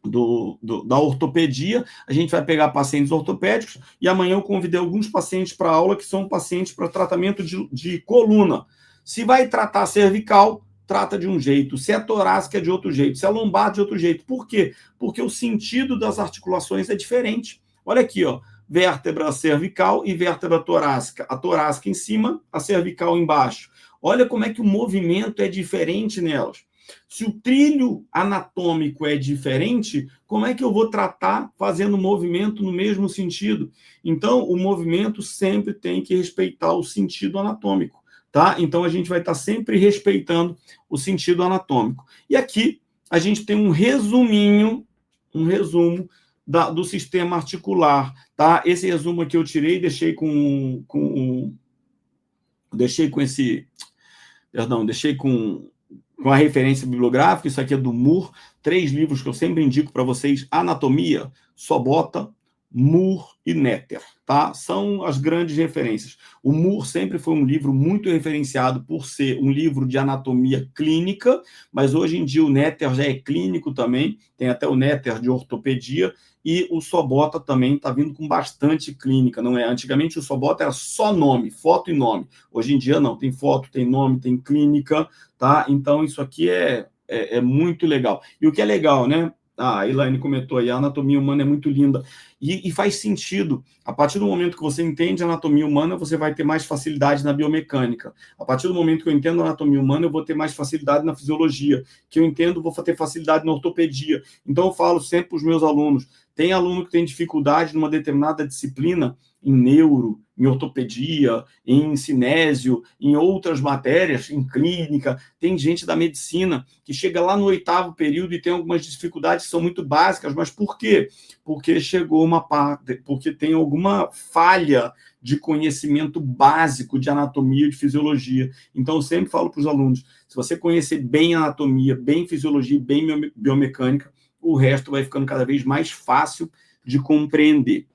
da ortopedia, a gente vai pegar pacientes ortopédicos e amanhã eu convidei alguns pacientes para aula que são pacientes para tratamento de coluna. Se vai tratar cervical, trata de um jeito. Se é torácica, é de outro jeito. Se é lombar, de outro jeito. Por quê? Porque o sentido das articulações é diferente. Olha aqui, ó. Vértebra cervical e vértebra torácica. A torácica em cima, a cervical embaixo. Olha como é que o movimento é diferente nelas. Se o trilho anatômico é diferente, como é que eu vou tratar fazendo movimento no mesmo sentido? Então, o movimento sempre tem que respeitar o sentido anatômico, tá? Então, a gente vai estar sempre respeitando o sentido anatômico. E aqui, a gente tem um resumo do sistema articular, tá? Esse resumo aqui eu tirei, deixei com a referência bibliográfica. Isso aqui é do Moore, 3 livros que eu sempre indico para vocês: Anatomia, Sobota, Moore e Netter, tá? São as grandes referências. O Moore sempre foi um livro muito referenciado por ser um livro de anatomia clínica, mas hoje em dia o Netter já é clínico também, tem até o Netter de ortopedia, e o Sobota também está vindo com bastante clínica, não é? Antigamente o Sobota era só nome, foto e nome. Hoje em dia não, tem foto, tem nome, tem clínica, tá? Então isso aqui é muito legal. E o que é legal, né? A Elaine comentou aí, a anatomia humana é muito linda. E faz sentido. A partir do momento que você entende a anatomia humana, você vai ter mais facilidade na biomecânica. A partir do momento que eu entendo a anatomia humana, eu vou ter mais facilidade na fisiologia. Que eu entendo, vou ter facilidade na ortopedia. Então, eu falo sempre para os meus alunos, tem aluno que tem dificuldade numa determinada disciplina, em neuro, em ortopedia, em cinésio, em outras matérias, em clínica. Tem gente da medicina que chega lá no 8º período e tem algumas dificuldades que são muito básicas. Mas por quê? Porque chegou uma parte, porque tem alguma falha de conhecimento básico de anatomia e de fisiologia. Então, eu sempre falo para os alunos, se você conhecer bem anatomia, bem fisiologia, bem biomecânica, o resto vai ficando cada vez mais fácil de compreender.